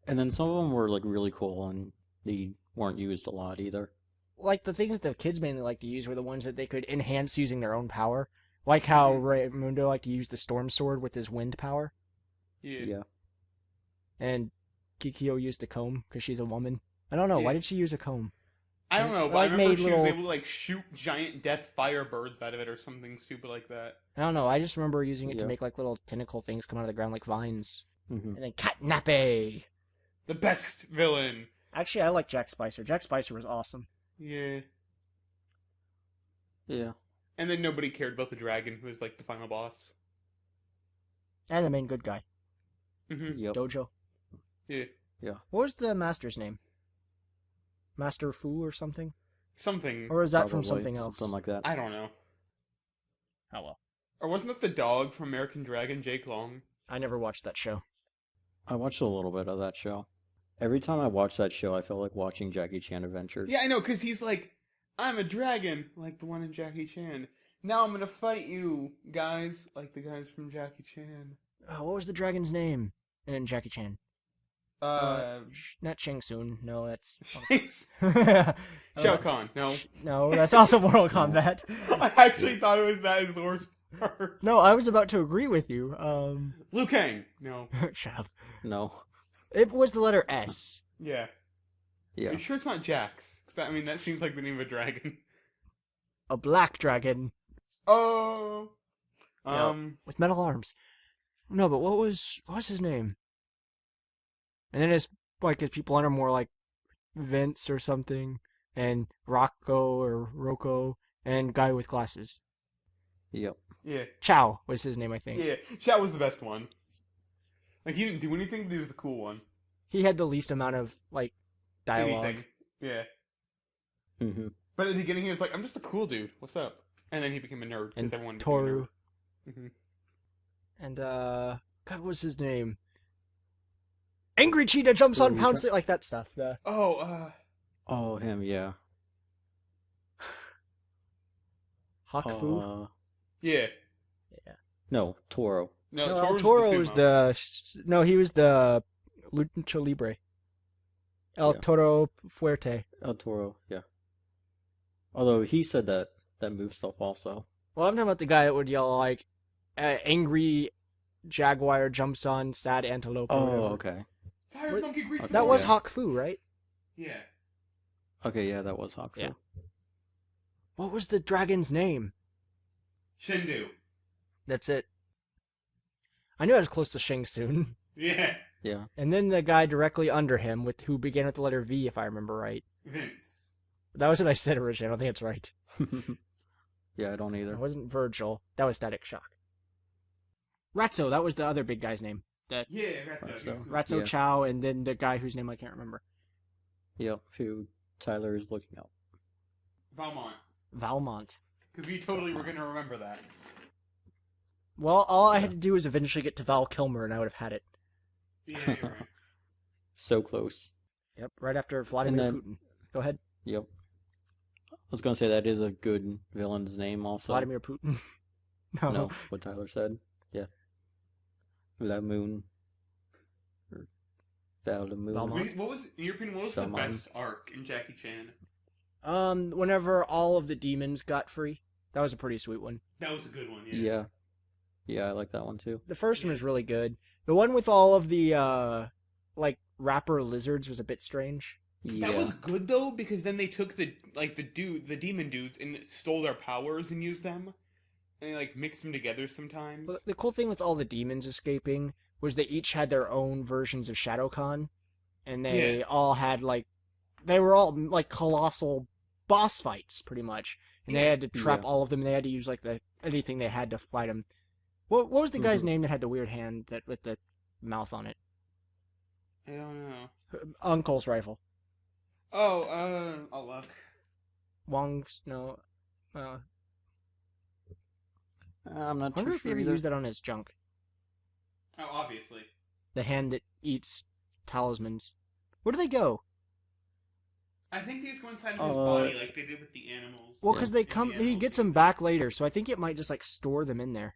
Speaker 3: And then some of them were like really cool and they weren't used a lot either.
Speaker 1: Like, the things the kids mainly like to use were the ones that they could enhance using their own power. Like how Raymundo liked to use the Storm Sword with his wind power.
Speaker 2: Yeah.
Speaker 3: Yeah.
Speaker 1: And Kikyo used a comb, because she's a woman. I don't know, why
Speaker 2: Yeah.
Speaker 1: did she use a comb?
Speaker 2: I don't know, but
Speaker 1: Like,
Speaker 2: I remember
Speaker 1: made
Speaker 2: she was
Speaker 1: little-
Speaker 2: able to, like, shoot giant death fire birds out of it or something stupid like that.
Speaker 1: I don't know, I just remember using it to
Speaker 3: Yeah.
Speaker 1: make, like, little tentacle things come out of the ground like vines.
Speaker 3: Hmm.
Speaker 1: And then Katnape!
Speaker 2: The best villain!
Speaker 1: Actually, I like Jack Spicer. Jack Spicer was awesome.
Speaker 2: Yeah.
Speaker 3: Yeah.
Speaker 2: And then nobody cared about the dragon, who was, like, the final boss.
Speaker 1: And the main good guy,
Speaker 2: Mm-hmm.
Speaker 3: Yep.
Speaker 1: Dojo.
Speaker 2: Yeah.
Speaker 1: What was the master's name? Master Fu or something?
Speaker 2: Something.
Speaker 1: Or is that from
Speaker 3: Probably
Speaker 1: something else?
Speaker 3: Something like that.
Speaker 2: I don't know.
Speaker 1: Oh well.
Speaker 2: Or wasn't that the dog from American Dragon, Jake Long?
Speaker 1: I never watched that show.
Speaker 3: I watched a little bit of that show. Every time I watch that show, I feel like watching Jackie Chan Adventures.
Speaker 2: Yeah, I know, because he's like, I'm a dragon, like the one in Jackie Chan. Now I'm gonna fight you, guys, like the guys from Jackie Chan.
Speaker 1: Oh, what was the dragon's name in Jackie Chan? Not Shang Tsung. No, that's...
Speaker 2: Shao Kahn, no.
Speaker 1: No, that's also Mortal Kombat.
Speaker 2: I actually thought it was that as the worst part.
Speaker 1: No, I was about to agree with you.
Speaker 2: Liu Kang, no.
Speaker 1: Shut up.
Speaker 3: No.
Speaker 1: It was the letter S.
Speaker 2: Yeah. Are
Speaker 3: Yeah.
Speaker 2: you sure it's not Jax? Because that seems like the name of a dragon.
Speaker 1: A black dragon
Speaker 2: Oh!
Speaker 1: with metal arms. No, but what's his name? And then his people under more like Vince or something, and Rocco or Rocco, and guy with glasses.
Speaker 3: Yep.
Speaker 2: Yeah.
Speaker 1: Chow was his name, I think.
Speaker 2: Yeah, Shao was the best one. Like, he didn't do anything, but he was the cool one.
Speaker 1: He had the least amount of dialogue.
Speaker 2: Anything. Yeah.
Speaker 3: Hmm.
Speaker 2: But at the beginning, he was like, I'm just a cool dude. What's up? And then he became a nerd, because
Speaker 1: And
Speaker 2: everyone
Speaker 1: Toru.
Speaker 2: Mm-hmm.
Speaker 1: And God, what was his name? Angry Cheetah jumps on pounce it, like that stuff.
Speaker 3: Oh, him, yeah.
Speaker 1: Hawk Fu.
Speaker 2: Yeah.
Speaker 3: No, Toro.
Speaker 2: No,
Speaker 1: No,
Speaker 2: Toru's
Speaker 1: Toro was
Speaker 2: sumo.
Speaker 1: he was the Lucha Libre. El
Speaker 3: Yeah.
Speaker 1: Toro Fuerte.
Speaker 3: El Toro, yeah. Although he said that move stuff also.
Speaker 1: Well, I'm talking about the guy that would yell like, "Angry jaguar jumps on sad antelope." or
Speaker 3: Oh,
Speaker 1: whatever.
Speaker 3: okay.
Speaker 2: Tired monkey greets
Speaker 1: That was
Speaker 3: Yeah.
Speaker 1: Hawk Fu, right?
Speaker 2: Yeah.
Speaker 3: Okay, yeah, that was Hawk Fu.
Speaker 1: Yeah. What was the dragon's name?
Speaker 2: Shindu.
Speaker 1: That's it. I knew I was close to Shang Tsung.
Speaker 2: Yeah.
Speaker 3: Yeah.
Speaker 1: And then the guy directly under him, who began with the letter V, if I remember right.
Speaker 2: Vince.
Speaker 1: That was what I said originally. I don't think it's right.
Speaker 3: Yeah, I don't
Speaker 1: It
Speaker 3: either.
Speaker 1: wasn't Virgil. That was Static Shock. Ratso, that was the other big guy's name.
Speaker 2: Yeah,
Speaker 3: Ratso.
Speaker 1: Ratso
Speaker 3: Yeah.
Speaker 1: Chow, and then the guy whose name I can't remember.
Speaker 3: Yep, who Tyler is looking up.
Speaker 2: Valmont.
Speaker 1: Valmont.
Speaker 2: Because we totally were going to remember that.
Speaker 1: Well, all I had to do was eventually get to Val Kilmer, and I would have had it.
Speaker 2: Yeah, you're right.
Speaker 3: So close.
Speaker 1: Yep, right after Vladimir
Speaker 3: And then-
Speaker 1: Putin. Go ahead.
Speaker 3: Yep. I was gonna say that is a good villain's name also.
Speaker 1: Vladimir Putin. No.
Speaker 3: No, what Tyler said. Yeah. Without Moon. Or Val the Moon.
Speaker 1: Belmont.
Speaker 2: What was, in your opinion, what was the
Speaker 3: Salman.
Speaker 2: best arc in Jackie Chan?
Speaker 1: Whenever all of the demons got free, that was a pretty sweet one.
Speaker 2: That was a good one, yeah.
Speaker 3: Yeah. Yeah, I like that one too.
Speaker 1: The first one was really good. The one with all of the like rapper lizards was a bit strange.
Speaker 3: Yeah.
Speaker 2: That was good though, because then they took the demon dudes and stole their powers and used them, and they like mixed them together sometimes.
Speaker 1: But the cool thing with all the demons escaping was they each had their own versions of Shadow Khan, and they all had they were all like colossal boss fights pretty much, and they had to trap all of them. And they had to use anything they had to fight them. What was the guy's name that had the weird hand that with the mouth on it?
Speaker 2: I don't know.
Speaker 1: Uncle's rifle.
Speaker 2: Oh, I'll look.
Speaker 1: Wong's no.
Speaker 3: I'm not
Speaker 1: I wonder
Speaker 3: too
Speaker 1: if he
Speaker 3: sure
Speaker 1: ever
Speaker 3: either.
Speaker 1: used that on his junk.
Speaker 2: Oh, obviously.
Speaker 1: The hand that eats talismans. Where do they go?
Speaker 2: I think these go inside of his body like they did with the animals.
Speaker 1: Well, because
Speaker 3: Yeah.
Speaker 1: he gets them back later, so I think it might just store them in there.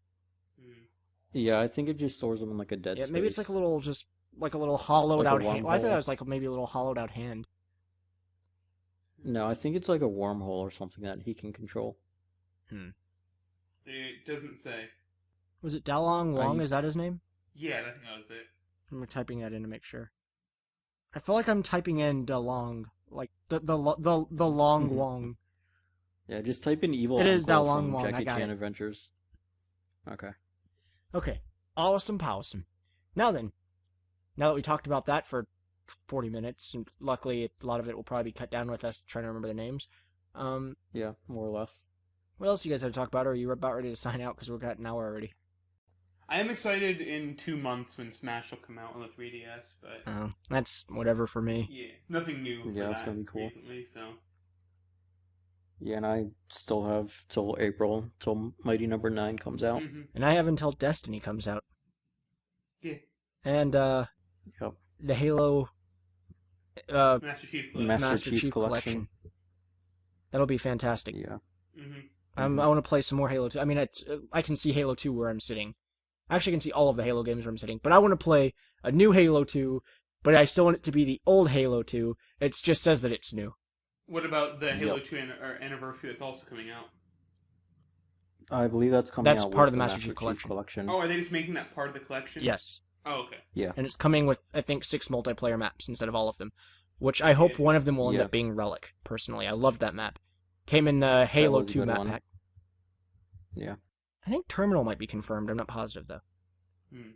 Speaker 3: Yeah, I think it just stores them in like a dead
Speaker 1: Yeah,
Speaker 3: space.
Speaker 1: maybe it's like a little hollowed
Speaker 3: Like a
Speaker 1: out hand. Well, I thought
Speaker 3: wormhole.
Speaker 1: it was like maybe a little hollowed out hand.
Speaker 3: No, I think it's like a wormhole or something that he can control.
Speaker 2: It doesn't say.
Speaker 1: Was it Dalong Wong? Is that his name?
Speaker 2: Yeah, I think that was it.
Speaker 1: I'm typing that in to make sure. I feel like I'm typing in Dalong, like the long Wong.
Speaker 3: Yeah, just type in evil
Speaker 1: It is
Speaker 3: uncle
Speaker 1: Dalong
Speaker 3: from
Speaker 1: Wong, I
Speaker 3: Jackie
Speaker 1: got
Speaker 3: Chan
Speaker 1: it.
Speaker 3: Adventures. Okay.
Speaker 1: Okay, awesome, powesome. Now then, now that we talked about that for 40 minutes, and luckily a lot of it will probably be cut down with us trying to remember the names.
Speaker 3: Yeah, more or less.
Speaker 1: What else you guys have to talk about? Or are you about ready to sign out because we're got an hour already?
Speaker 2: I am excited in 2 months when Smash will come out on the 3DS, but
Speaker 1: That's whatever for me.
Speaker 2: yeah, nothing new for
Speaker 3: Yeah, it's
Speaker 2: that
Speaker 3: gonna be cool.
Speaker 2: recently, so.
Speaker 3: Yeah, and I still have till April, till Mighty Number 9 comes out.
Speaker 2: Mm-hmm.
Speaker 1: And I have until Destiny comes out.
Speaker 2: Yeah.
Speaker 1: And
Speaker 3: Yep.
Speaker 1: the Halo
Speaker 2: Master Chief Collection.
Speaker 3: Master Chief Collection.
Speaker 1: That'll be fantastic.
Speaker 3: Yeah.
Speaker 2: Mm-hmm.
Speaker 1: I want to play some more Halo 2. I mean, I can see Halo 2 where I'm sitting. Actually, I can see all of the Halo games where I'm sitting. But I want to play a new Halo 2, but I still want it to be the old Halo 2. It just says that it's new.
Speaker 2: What about the Halo 2 anniversary that's also coming out?
Speaker 3: I believe that's coming
Speaker 1: That's
Speaker 3: out
Speaker 1: part
Speaker 3: with
Speaker 1: of the Master Chief Collection.
Speaker 2: Oh, are they just making that part of the collection?
Speaker 1: Yes.
Speaker 2: Oh, okay.
Speaker 3: Yeah.
Speaker 1: And it's coming with, I think, 6 multiplayer maps instead of all of them. Which I hope one of them will end up being Relic, personally. I loved that map. Came in the Halo
Speaker 3: was a
Speaker 1: 2
Speaker 3: good
Speaker 1: map
Speaker 3: one.
Speaker 1: pack.
Speaker 3: Yeah.
Speaker 1: I think Terminal might be confirmed. I'm not positive, though.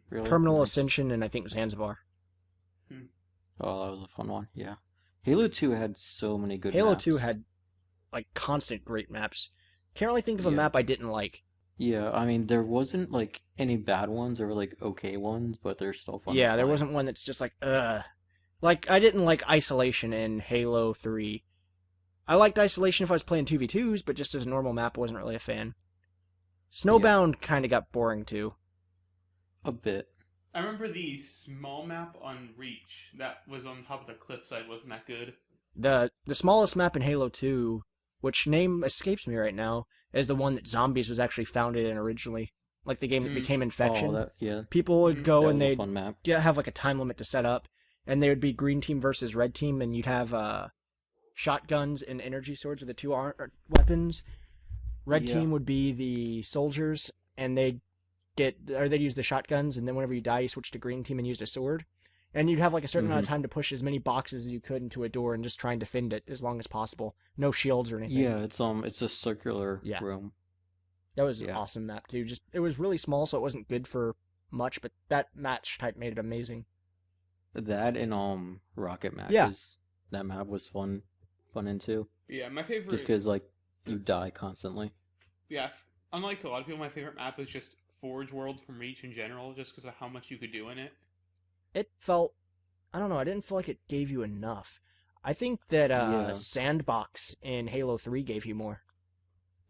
Speaker 3: Really?
Speaker 1: Terminal,
Speaker 3: Nice.
Speaker 1: Ascension, and I think Zanzibar.
Speaker 3: Oh, that was a fun one. Yeah. Halo 2 had so many good
Speaker 1: Halo
Speaker 3: maps.
Speaker 1: 2 had, constant great maps. Can't really think of a
Speaker 3: Yeah.
Speaker 1: map I didn't like.
Speaker 3: Yeah, I mean, there wasn't, any bad ones or, okay ones, but they're still fun.
Speaker 1: Yeah,
Speaker 3: to
Speaker 1: there
Speaker 3: play.
Speaker 1: wasn't one that's just ugh. I didn't like Isolation in Halo 3. I liked Isolation if I was playing 2v2s, but just as a normal map, I wasn't really a fan. Snowbound kind of got boring, too.
Speaker 3: A bit.
Speaker 2: I remember the small map on Reach that was on top of the cliffside wasn't that good.
Speaker 1: The smallest map in Halo 2, which name escapes me right now, is the one that Zombies was actually founded in originally. Like the game that became Infection.
Speaker 3: Oh, yeah.
Speaker 1: People would go
Speaker 3: That
Speaker 1: and
Speaker 3: was a
Speaker 1: they'd
Speaker 3: fun map.
Speaker 1: have a time limit to set up, and they would be green team versus red team, and you'd have shotguns and energy swords with the two weapons. Red team would be the soldiers, and they'd use the shotguns, and then whenever you die, you switch to green team and used a sword. And you'd have a certain amount of time to push as many boxes as you could into a door and just try and defend it as long as possible. No shields or anything.
Speaker 3: Yeah, it's a circular room.
Speaker 1: That was an awesome map too. Just it was really small, so it wasn't good for much, but that match type made it amazing.
Speaker 3: That and rocket matches.
Speaker 1: Yeah.
Speaker 3: That map was fun into.
Speaker 2: Yeah, my favorite.
Speaker 3: Just because you die constantly.
Speaker 2: Yeah, unlike a lot of people, my favorite map is just Forge World from Reach in general, just because of how much you could do in it.
Speaker 1: It felt, I don't know, I didn't feel like it gave you enough. I think that Sandbox in Halo 3 gave you more.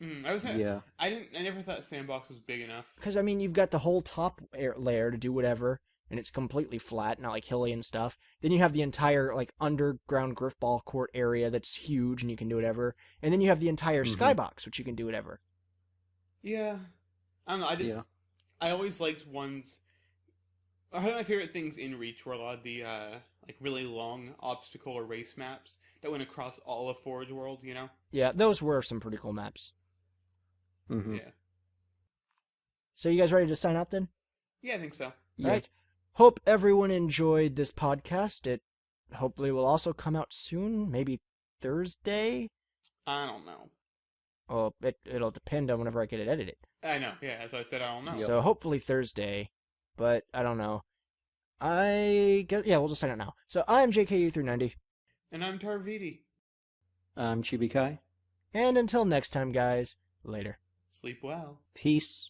Speaker 2: I never thought Sandbox was big enough.
Speaker 1: Because, I mean, you've got the whole top layer to do whatever, and it's completely flat, not hilly and stuff. Then you have the entire, underground Griffball court area that's huge, and you can do whatever. And then you have the entire skybox, which you can do whatever.
Speaker 2: Yeah. I don't know.
Speaker 3: Yeah.
Speaker 2: I always liked ones. One of my favorite things in Reach were a lot of the like really long obstacle or race maps that went across all of Forge World. You know?
Speaker 1: Yeah, those were some pretty cool maps.
Speaker 3: Mm-hmm.
Speaker 2: Yeah.
Speaker 1: So you guys ready to sign out then?
Speaker 2: Yeah, I think so.
Speaker 1: All
Speaker 3: Yeah.
Speaker 1: right. Hope everyone enjoyed this podcast. It hopefully will also come out soon, maybe Thursday.
Speaker 2: I don't know.
Speaker 1: Well, it'll depend on whenever I get it edited.
Speaker 2: I know. Yeah, that's why I said I don't know.
Speaker 3: Yep.
Speaker 1: So hopefully Thursday, but I don't know. I guess yeah, we'll just sign out now. So I'm JKU390,
Speaker 2: And I'm Tarviti.
Speaker 3: I'm ChibiKy.
Speaker 1: and until next time, guys, later.
Speaker 2: Sleep well.
Speaker 3: Peace.